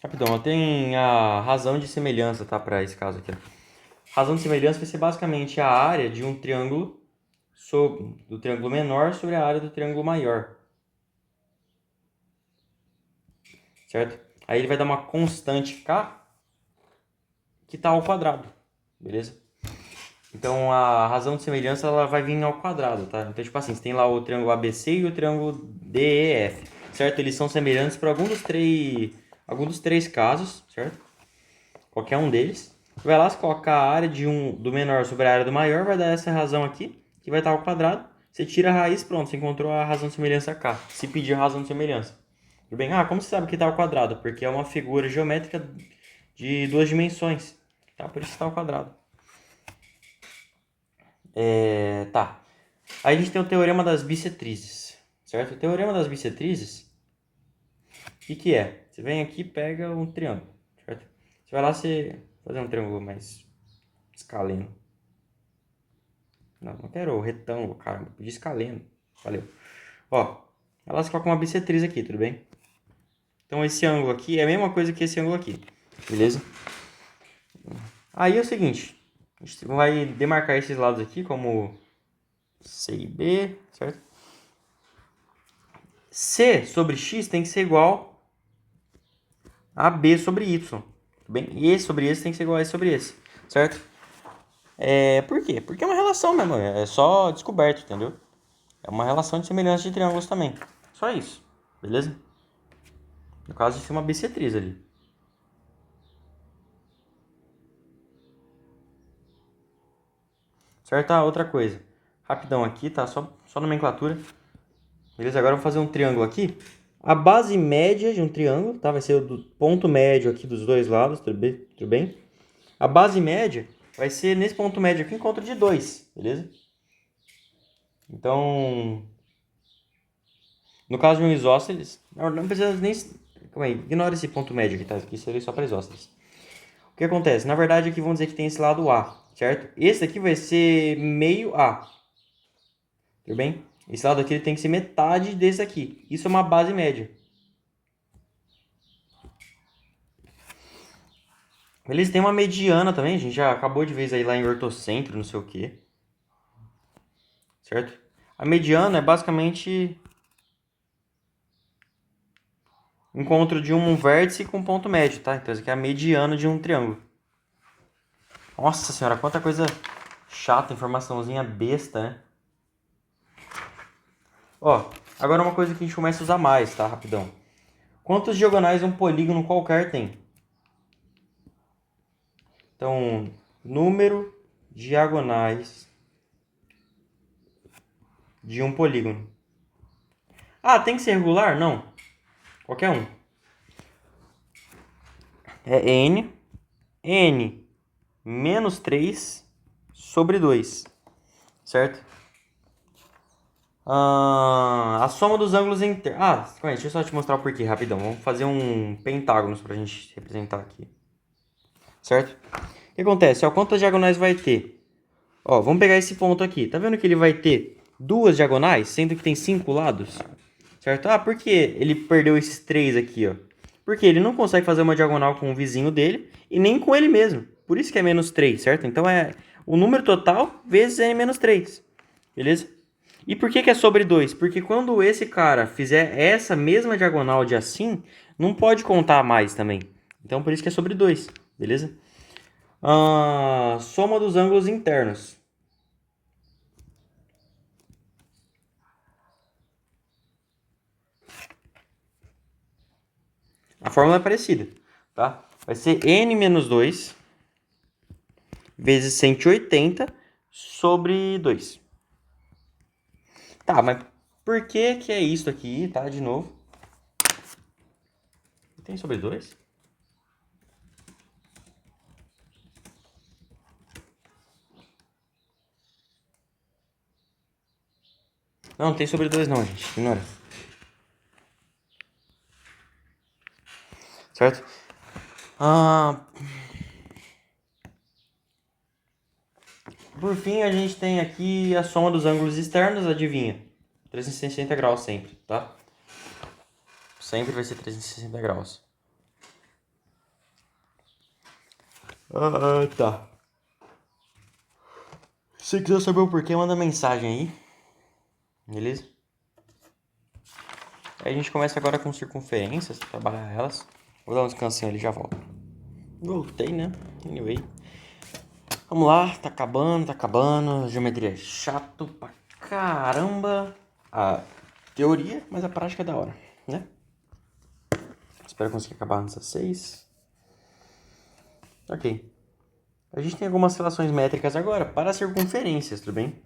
Rapidão, eu tenho a razão de semelhança, tá? Para esse caso aqui. Razão de semelhança vai ser basicamente a área de um triângulo do triângulo menor sobre a área do triângulo maior. Certo? Aí ele vai dar uma constante K que está ao quadrado. Beleza? Então a razão de semelhança ela vai vir ao quadrado, tá? Então, tipo assim, você tem lá o triângulo ABC e o triângulo DEF, certo? Eles são semelhantes para algum dos três casos, certo? Qualquer um deles. Vai lá, você coloca a área do menor sobre a área do maior, vai dar essa razão aqui, que vai estar ao quadrado. Você tira a raiz, pronto, você encontrou a razão de semelhança K. Se pedir a razão de semelhança. Tudo bem? Como você sabe que está ao quadrado? Porque é uma figura geométrica de duas dimensões. Tá? Por isso está ao quadrado. Tá. Aí a gente tem o teorema das bissetrizes, certo? O teorema das bissetrizes, o que é? Você vem aqui e pega um triângulo, certo? Você vai lá fazer um triângulo mais escaleno. Não quero retângulo, cara. Pedi escaleno. Valeu. Ó, ela se coloca uma bissetriz aqui, tudo bem? Então esse ângulo aqui é a mesma coisa que esse ângulo aqui, beleza? Aí é o seguinte, a gente vai demarcar esses lados aqui como C e B, certo? C sobre X tem que ser igual a B sobre Y, tudo bem? E esse sobre esse tem que ser igual a esse sobre esse, certo? Por quê? Porque é uma relação mesmo, é só descoberto, entendeu? É uma relação de semelhança de triângulos também. Só isso, beleza? No caso, isso é uma bissetriz ali. Certo? Outra coisa. Rapidão aqui, tá? Só nomenclatura. Beleza? Agora eu vou fazer um triângulo aqui. A base média de um triângulo, tá? Vai ser o ponto médio aqui dos dois lados, tudo bem? Tudo bem? A base média vai ser nesse ponto médio aqui, encontro de 2, beleza? Então, no caso de um isósceles, não precisa nem... Calma aí, ignora esse ponto médio aqui, tá? Aqui seria só para isósceles. O que acontece? Na verdade, aqui vamos dizer que tem esse lado A, certo? Esse aqui vai ser meio A, tudo bem? Esse lado aqui ele tem que ser metade desse aqui. Isso é uma base média. Beleza? Tem uma mediana também, a gente já acabou de ver isso aí lá em ortocentro, não sei o quê. certo? A mediana é basicamente o encontro de um vértice com um ponto médio, tá? Então, isso aqui é a mediana de um triângulo. Nossa senhora, quanta coisa chata, informaçãozinha besta, né? Ó, agora uma coisa que a gente começa a usar mais, tá? Rapidão. Quantas diagonais um polígono qualquer tem? Então, número diagonais de um polígono. Ah, tem que ser regular? Não. Qualquer um. É n menos 3 sobre 2, certo? A soma dos ângulos internos. Ah, deixa eu só te mostrar o porquê, rapidão. Vamos fazer um pentágono pra gente representar aqui. Certo? O que acontece? Ó, quantas diagonais vai ter? Ó, vamos pegar esse ponto aqui. Tá vendo que ele vai ter duas diagonais, sendo que tem 5 lados? Certo? Ah, por que ele perdeu esses 3 aqui, ó? Porque ele não consegue fazer uma diagonal com o vizinho dele e nem com ele mesmo. Por isso que é menos 3, certo? Então é o número total vezes n menos 3. Beleza? E por que é sobre 2? Porque quando esse cara fizer essa mesma diagonal de assim, não pode contar mais também. Então por isso que é sobre 2. Beleza? Soma dos ângulos internos. A fórmula é parecida, tá? Vai ser n menos 2 vezes 180 sobre 2. Tá, mas por que é isso aqui, tá? De novo. Tem sobre 2? Não, não tem sobre 2 não, gente. Ignora. Certo? Por fim, a gente tem aqui a soma dos ângulos externos, adivinha? 360 graus sempre, tá? Sempre vai ser 360 graus. Tá. Se você quiser saber o porquê, manda mensagem aí. Beleza? Aí a gente começa agora com circunferências, trabalhar elas. Vou dar um descansinho ali e já volto. Voltei, né? Anyway. Vamos lá, tá acabando. Geometria é chato pra caramba. A teoria, mas a prática é da hora, né? Espero conseguir acabar antes das 6. Ok. A gente tem algumas relações métricas agora para circunferências, tudo bem?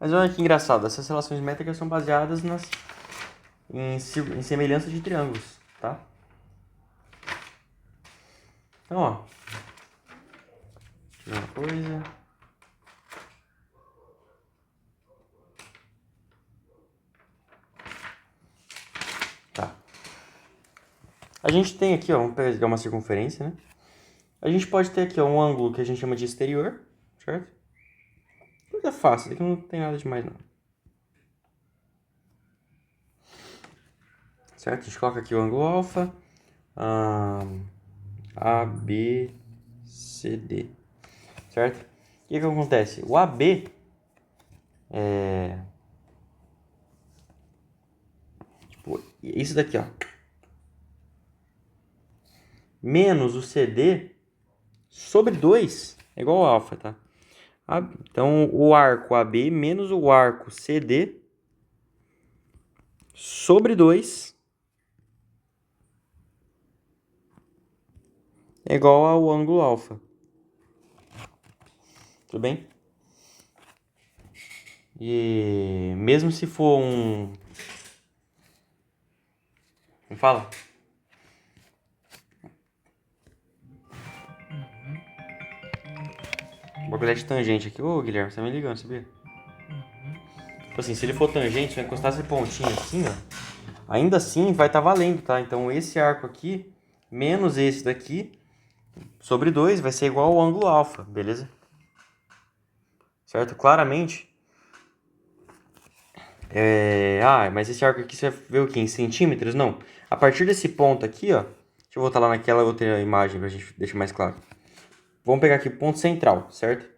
Mas olha que engraçado, essas relações métricas são baseadas em semelhança de triângulos, tá? Então, ó. Deixa eu ver uma coisa. Tá. A gente tem aqui, ó, vamos pegar uma circunferência, né? A gente pode ter aqui, ó, um ângulo que a gente chama de exterior, certo? Coisa fácil, daqui não tem nada demais, não. Certo? A gente coloca aqui o ângulo alfa. A, B, C, D. Certo? O que acontece? O AB é... Tipo, isso daqui, ó. Menos o CD sobre 2 é igual ao alfa, tá? Então, o arco AB menos o arco CD sobre 2 é igual ao ângulo alfa. Tudo bem? E mesmo se for um... Me fala. O bagulho é de tangente aqui. Ô, Guilherme, você tá me ligando, sabia? Tipo assim, se ele for tangente, se eu encostar esse pontinho assim, ó, ainda assim vai estar valendo, tá? Então esse arco aqui, menos esse daqui, sobre 2, vai ser igual ao ângulo alfa, beleza? Certo? Claramente. Mas esse arco aqui você vê o quê? Em centímetros? Não. A partir desse ponto aqui, ó. Deixa eu voltar lá naquela outra imagem pra gente deixar mais claro. Vamos pegar aqui o ponto central, certo?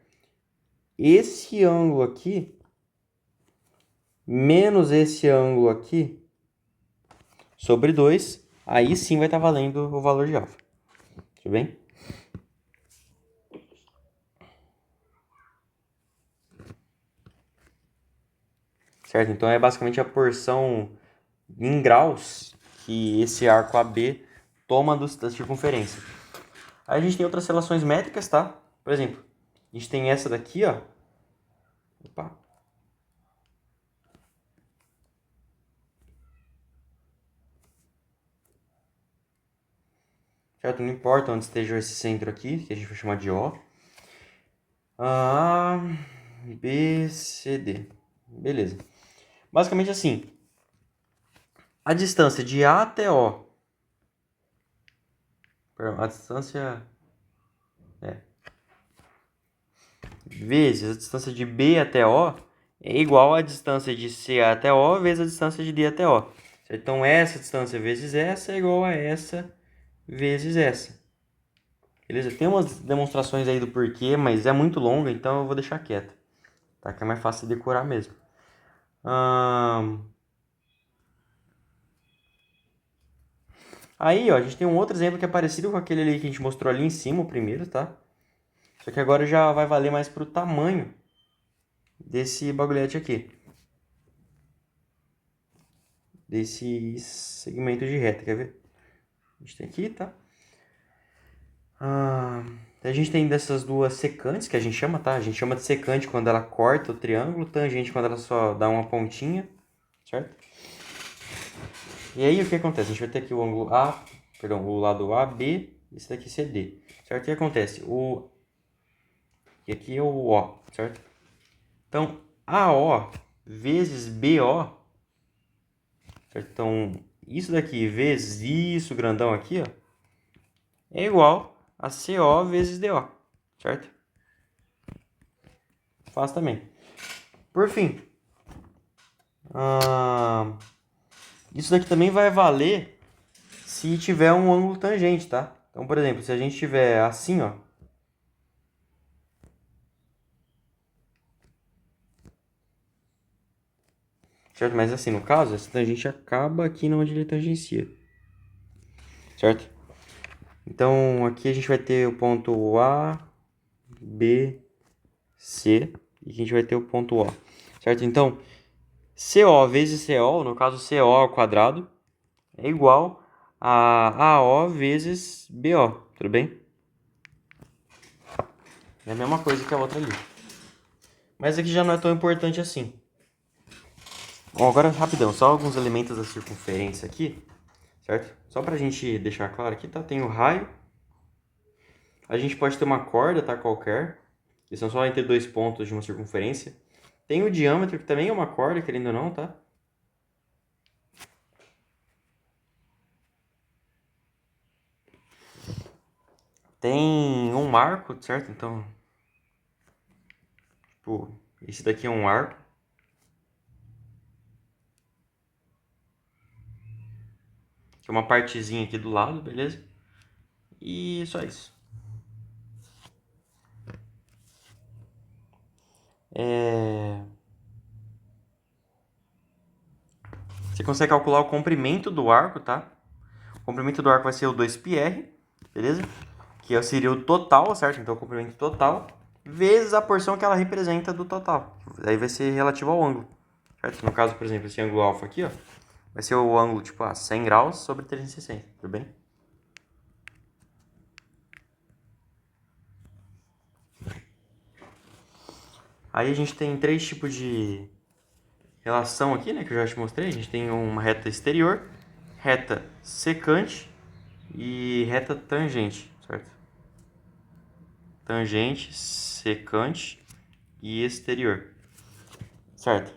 Esse ângulo aqui menos esse ângulo aqui sobre 2, aí sim vai estar valendo o valor de alfa. Tudo bem? Certo? Então é basicamente a porção em graus que esse arco AB toma da circunferência. Aí a gente tem outras relações métricas, tá? Por exemplo, a gente tem essa daqui, ó. Opa. Certo? Não importa onde esteja esse centro aqui, que a gente vai chamar de O. A, B, C, D. Beleza. Basicamente assim, a distância de A até O. Perdão, a distância... vezes a distância de B até O é igual à distância de C até O vezes a distância de D até O. Certo? Então, essa distância vezes essa é igual a essa vezes essa. Beleza? Tem umas demonstrações aí do porquê, mas é muito longa, então eu vou deixar quieto. Tá? Que é mais fácil de decorar mesmo. Aí, ó, a gente tem um outro exemplo que é parecido com aquele ali que a gente mostrou ali em cima, o primeiro, tá? Só que agora já vai valer mais pro tamanho desse bagulhete aqui. Desse segmento de reta, quer ver? A gente tem aqui, tá? A gente tem dessas duas secantes, que a gente chama, tá? A gente chama de secante quando ela corta o triângulo, tangente quando ela só dá uma pontinha, certo? E aí o que acontece? A gente vai ter aqui o ângulo A, perdão, o lado AB, esse daqui CD, certo? O que acontece? E aqui é o O, certo? Então, AO vezes BO, certo? Então, isso daqui vezes isso grandão aqui, ó, é igual a CO vezes DO, certo? Fácil também. Por fim, isso daqui também vai valer se tiver um ângulo tangente, tá? Então, por exemplo, se a gente tiver assim, ó, certo? Mas assim, no caso, essa tangente acaba aqui onde ele tangencia, certo? Então, aqui a gente vai ter o ponto A, B, C, e aqui a gente vai ter o ponto O, certo? Então, CO vezes CO, no caso CO ao quadrado, é igual a AO vezes BO, tudo bem? É a mesma coisa que a outra ali. Mas aqui já não é tão importante assim. Bom, agora rapidão, só alguns elementos da circunferência aqui, certo? Só pra gente deixar claro aqui, tá? Tem o raio. A gente pode ter uma corda, tá? Qualquer. Que são só entre dois pontos de uma circunferência. Tem o diâmetro, que também é uma corda, querendo ou não, tá? Tem um arco, certo? Então, tipo, esse daqui é um arco. Que é uma partezinha aqui do lado, beleza? E só isso. Você consegue calcular o comprimento do arco, tá? O comprimento do arco vai ser o 2πr, beleza? Que seria o total, certo? Então, o comprimento total vezes a porção que ela representa do total. Aí vai ser relativo ao ângulo, certo? No caso, por exemplo, esse ângulo alfa aqui, ó, vai ser o ângulo, tipo, 100 graus sobre 360, tudo bem? Aí a gente tem três tipos de relação aqui, né, que eu já te mostrei. A gente tem uma reta exterior, reta secante e reta tangente, certo? Tangente, secante e exterior, certo?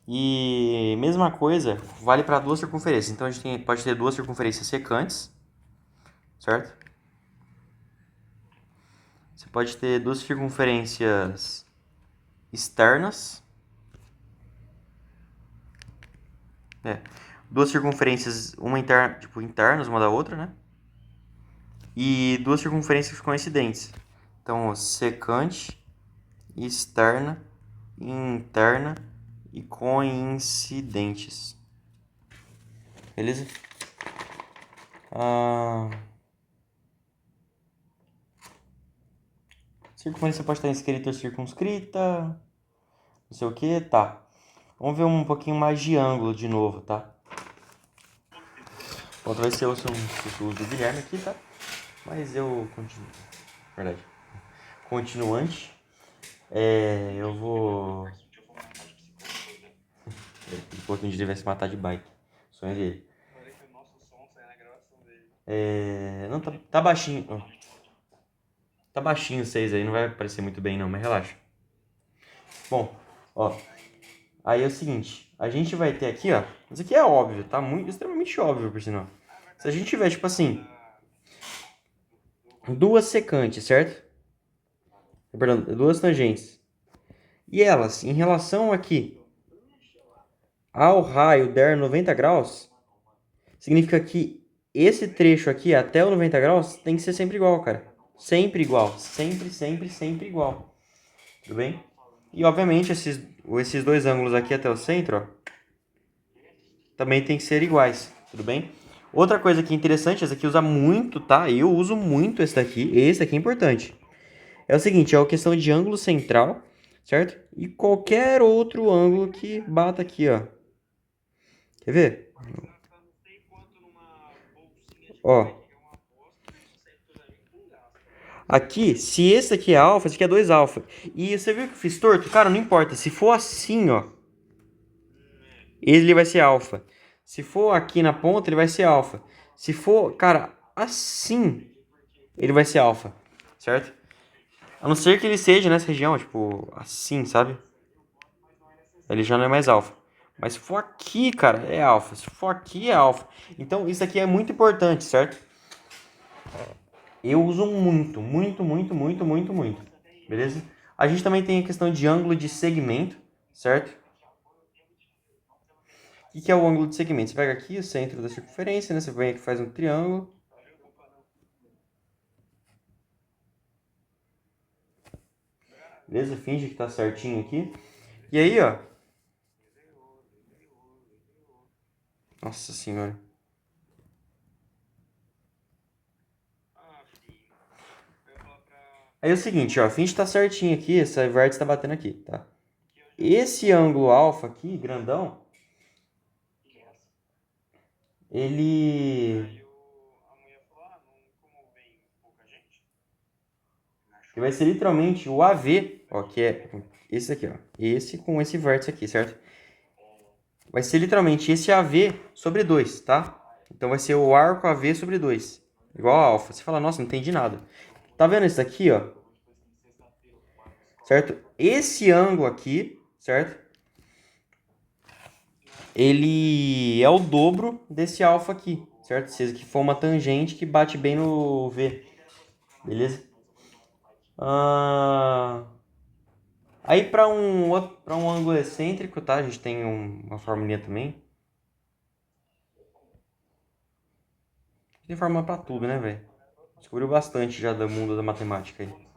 E mesma coisa vale para duas circunferências. Então a gente pode ter duas circunferências secantes, certo? Você pode ter duas circunferências externas Duas circunferências, uma interna, tipo, internas uma da outra, né? E duas circunferências coincidentes. Então, secante, externa, interna e coincidentes. Beleza? Circunferência pode estar escrita ou circunscrita, não sei o que, tá. Vamos ver um pouquinho mais de ângulo de novo, tá? Outro vai ser o uso do Guilherme aqui, tá? Mas eu continuo. Verdade. Continuante. Eu vou. Ele falou que um dia ele vai se matar de bike. Sonho dele. Não, tá baixinho. Tá baixinho 6 aí, não vai aparecer muito bem não, mas relaxa. Bom, ó. Aí é o seguinte, a gente vai ter aqui, ó. Isso aqui é óbvio, tá? Muito, extremamente óbvio, por sinal. Se a gente tiver, tipo assim, duas secantes, certo? Perdão, duas tangentes. E elas, em relação aqui ao raio der 90 graus, significa que esse trecho aqui até o 90 graus tem que ser sempre igual, cara. Sempre igual. Sempre, sempre, sempre igual. Tudo bem? E, obviamente, esses dois ângulos aqui até o centro, ó, também tem que ser iguais. Tudo bem? Outra coisa que é interessante, essa aqui usa muito, tá? Eu uso muito esse daqui. Esse aqui é importante. É o seguinte, é a questão de ângulo central, certo? E qualquer outro ângulo que bata aqui, ó. Quer ver? Ó. Aqui, se esse aqui é alfa, esse aqui é 2 alfa. E você viu que eu fiz torto? Cara, não importa. Se for assim, ó, ele vai ser alfa. Se for aqui na ponta, ele vai ser alfa. Se for, cara, assim, ele vai ser alfa, certo? A não ser que ele seja nessa região, tipo, assim, sabe? Ele já não é mais alfa. Mas se for aqui, cara, é alfa. Se for aqui, é alfa. Então, isso aqui é muito importante, certo? Eu uso muito, muito, muito, muito, muito, muito. Beleza? A gente também tem a questão de ângulo de segmento, certo? O que é o ângulo de segmento? Você pega aqui o centro da circunferência, né? Você vem aqui e faz um triângulo. Beleza? Finge que tá certinho aqui. E aí, ó. Nossa senhora. Aí é o seguinte, ó. Finge que tá certinho aqui. Esse vértice tá batendo aqui, tá? Esse ângulo alfa aqui, grandão, ele vai ser literalmente o AV, ó, que é esse aqui, ó. Esse com esse vértice aqui, certo? Vai ser literalmente esse AV sobre 2, tá? Então vai ser o arco AV sobre 2, igual a alfa. Você fala, nossa, não entendi nada. Tá vendo isso aqui, ó? Certo? Esse ângulo aqui, certo? Ele é o dobro desse alfa aqui, certo? Se esse aqui for uma tangente que bate bem no V, beleza? Aí para um ângulo excêntrico, tá? A gente tem uma formulinha também. Tem fórmula para tudo, né, velho? Descobriu bastante já do mundo da matemática aí.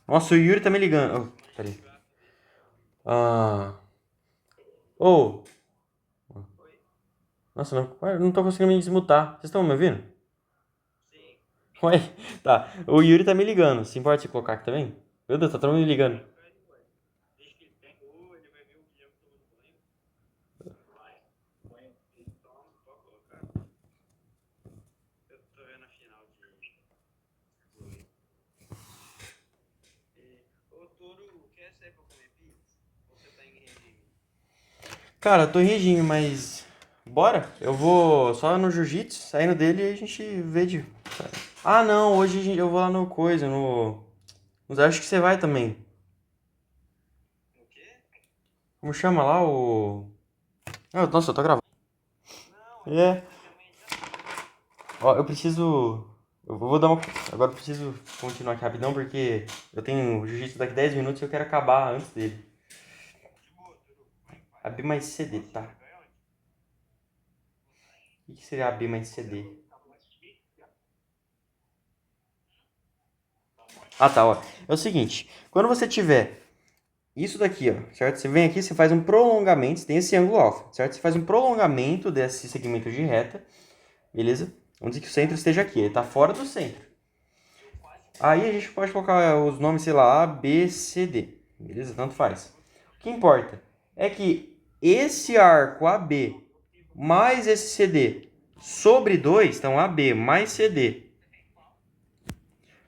Nossa, o Yuri tá me ligando. Oh, peraí. Oh. Nossa, não tô conseguindo me desmutar. Vocês estão me ouvindo? Sim. Ué, tá. O Yuri tá me ligando. Se importa se colocar aqui também? Meu Deus, tá todo mundo me ligando. Cara, eu tô em regime, mas. Bora? Eu vou só no jiu-jitsu, saindo dele e a gente vê de. Ah, não, hoje eu vou lá no coisa, no. Mas acho que você vai também. Como chama lá o. Nossa, eu tô gravando. É. Ó, eu preciso. Eu vou dar uma. Agora eu preciso continuar aqui rapidão porque eu tenho jiu-jitsu daqui 10 minutos e eu quero acabar antes dele. AB mais CD, tá. O que seria AB mais CD? Ah, tá, ó. É o seguinte, quando você tiver isso daqui, ó, certo? Você vem aqui, você faz um prolongamento, você tem esse ângulo alfa, certo? Você faz um prolongamento desse segmento de reta, beleza? Vamos dizer que o centro esteja aqui, ele está fora do centro. Aí a gente pode colocar os nomes, sei lá, A, B, C, D, beleza? Tanto faz. O que importa é que esse arco AB mais esse CD sobre 2, então AB mais CD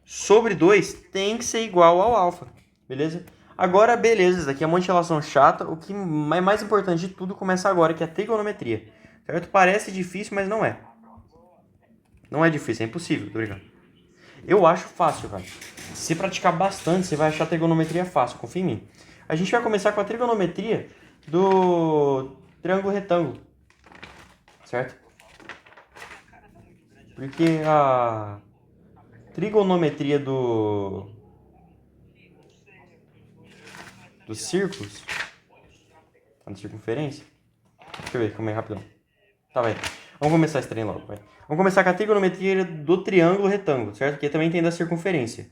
sobre 2 tem que ser igual ao alfa, beleza? Agora, beleza, isso aqui é um monte de relação chata. O que é mais importante de tudo começa agora, que é a trigonometria. Certo? Parece difícil, mas não é. Não é difícil, é impossível, tô brincando. Eu acho fácil, cara. Se praticar bastante, você vai achar a trigonometria fácil, confia em mim. A gente vai começar com a trigonometria do triângulo retângulo, certo? Porque a trigonometria dos círculos, da circunferência. Deixa eu ver, calma aí, rapidão. Tá, vai. Vamos começar esse trem logo, vai. Vamos começar com a trigonometria do triângulo retângulo, certo? Que também tem da circunferência.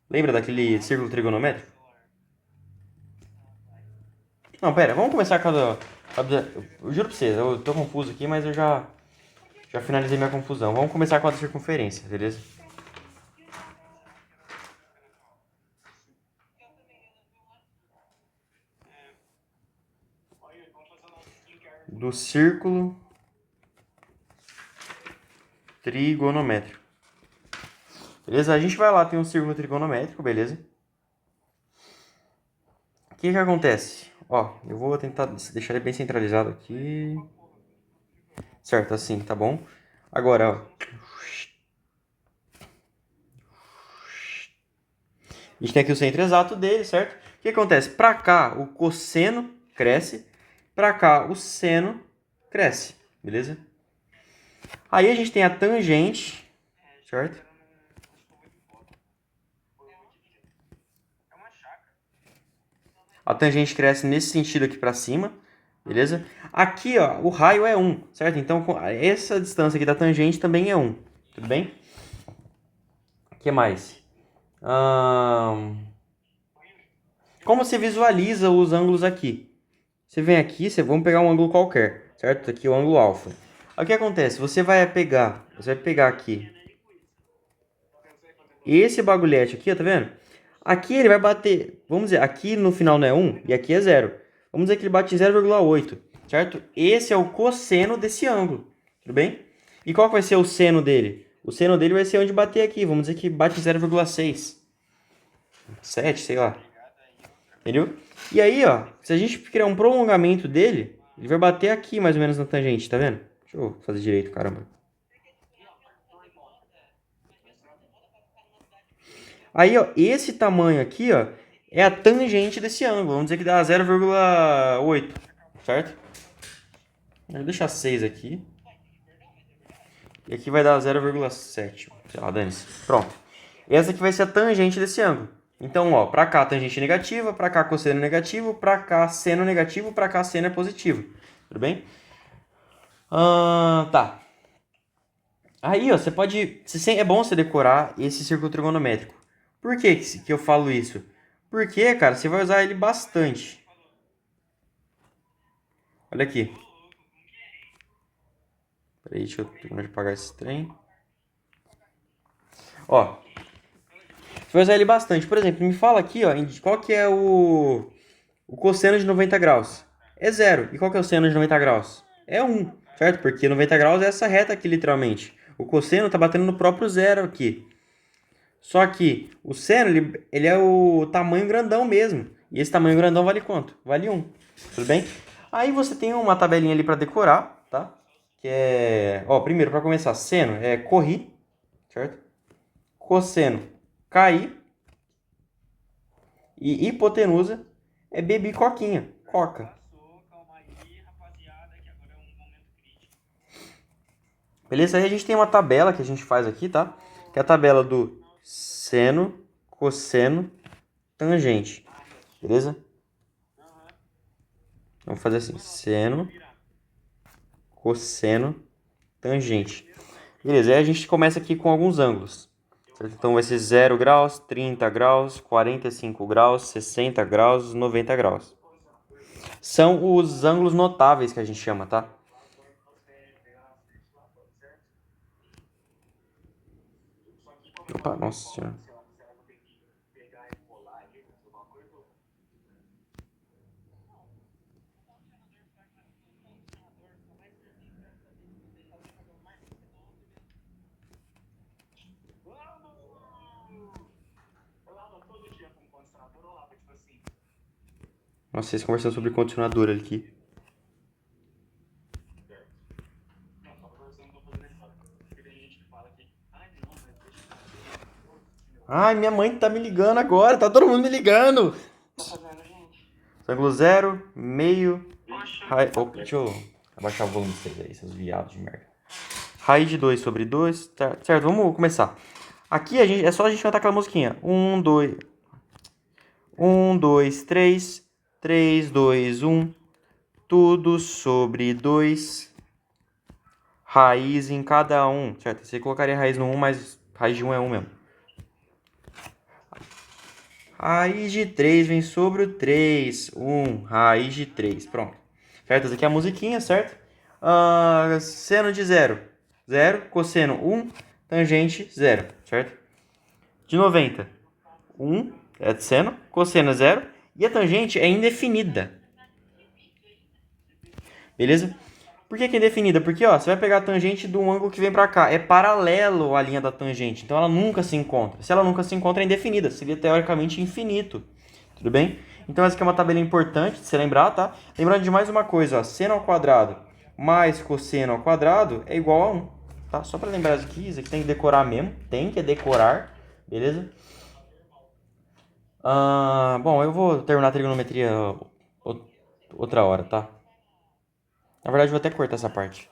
Lembra daquele círculo trigonométrico? Não, pera, vamos começar com a eu juro pra vocês, eu tô confuso aqui, mas eu já finalizei minha confusão. Vamos começar com a da circunferência, beleza? Do círculo trigonométrico. Beleza? A gente vai lá, tem um círculo trigonométrico, beleza? O que acontece? Ó, eu vou tentar deixar ele bem centralizado aqui. Certo, assim, tá bom? Agora, ó. A gente tem aqui o centro exato dele, certo? O que acontece? Pra cá, o cosseno cresce. Pra cá, o seno cresce, beleza? Aí a gente tem a tangente, certo? A tangente cresce nesse sentido aqui pra cima, beleza? Aqui, ó, o raio é 1, certo? Então, essa distância aqui da tangente também é 1, tudo bem? O que mais? Como você visualiza os ângulos aqui? Você vem aqui, vamos pegar um ângulo qualquer, certo? Aqui é o ângulo alfa. Aí o que acontece? Você vai pegar aqui esse bagulhete aqui, ó, tá vendo? Aqui ele vai bater, vamos dizer, aqui no final não é 1 e aqui é 0. Vamos dizer que ele bate em 0,8, certo? Esse é o cosseno desse ângulo, tudo bem? E qual vai ser o seno dele? O seno dele vai ser onde bater aqui, vamos dizer que bate em 0,6. 7, sei lá. Entendeu? E aí, ó, se a gente criar um prolongamento dele, ele vai bater aqui mais ou menos na tangente, tá vendo? Deixa eu fazer direito, caramba. Aí, ó, esse tamanho aqui, ó, é a tangente desse ângulo. Vamos dizer que dá 0,8, certo? Vou deixar 6 aqui. E aqui vai dar 0,7. Sei lá, dane-se. Pronto. Essa aqui vai ser a tangente desse ângulo. Então, ó, pra cá tangente negativa, pra cá cosseno negativo, pra cá seno negativo, pra cá seno é positivo. Tudo bem? Tá. Aí, ó, você pode... É bom você decorar esse círculo trigonométrico. Por que eu falo isso? Porque, cara, você vai usar ele bastante. Olha aqui. Peraí, deixa eu terminar de apagar esse trem. Ó. Você vai usar ele bastante. Por exemplo, me fala aqui, ó, qual que é o cosseno de 90 graus? É 0. E qual que é o seno de 90 graus? É 1, certo? Porque 90 graus é essa reta aqui, literalmente. O cosseno tá batendo no próprio zero aqui. Só que o seno, ele é o tamanho grandão mesmo. E esse tamanho grandão vale quanto? Vale 1. Tudo bem? Aí você tem uma tabelinha ali para decorar, tá? Que é... Ó, primeiro, para começar, seno é corri, certo? Cosseno, caí. E hipotenusa é bebi coquinha, coca. Beleza? Aí a gente tem uma tabela que a gente faz aqui, tá? Que é a tabela do seno, cosseno, tangente. Beleza? Vamos fazer assim, seno, cosseno, tangente. Beleza, aí a gente começa aqui com alguns ângulos. Certo? Então vai ser 0 graus, 30 graus, 45 graus, 60 graus, 90 graus. São os ângulos notáveis que a gente chama, tá? Opa, nossa senhora. Nossa, vocês conversando sobre condicionador aqui. Ai, minha mãe tá me ligando agora, tá todo mundo me ligando. Ângulo 0, meio, raiz... Opa, deixa eu abaixar o volume de vocês aí, seus viados de merda. Raiz de 2 sobre 2, tá, certo? Vamos começar. Aqui é só a gente cantar aquela musiquinha. 1, 2... 1, 2, 3, 3, 2, 1. Tudo sobre 2. Raiz em cada um, certo? Você colocaria raiz no 1, mas raiz de 1 é 1 mesmo. Raiz de 3 vem sobre o 3. 1, raiz de 3. Pronto. Certo? Essa aqui é a musiquinha, certo? Seno de 0. 0. Cosseno 1. Tangente 0. Certo? De 90. 1 é de seno. Cosseno é 0. E a tangente é indefinida. Beleza? Por que é indefinida? Porque ó, você vai pegar a tangente de um ângulo que vem pra cá. É paralelo à linha da tangente. Então ela nunca se encontra. Se ela nunca se encontra, é indefinida. Seria teoricamente infinito. Tudo bem? Então essa aqui é uma tabela importante de se lembrar, tá? Lembrando de mais uma coisa, ó. Seno ao quadrado mais cosseno ao quadrado é igual a 1. Tá? Só pra lembrar isso aqui tem que decorar mesmo. Tem que decorar. Beleza? Bom, eu vou terminar a trigonometria outra hora, tá? Na verdade, eu vou até cortar essa parte.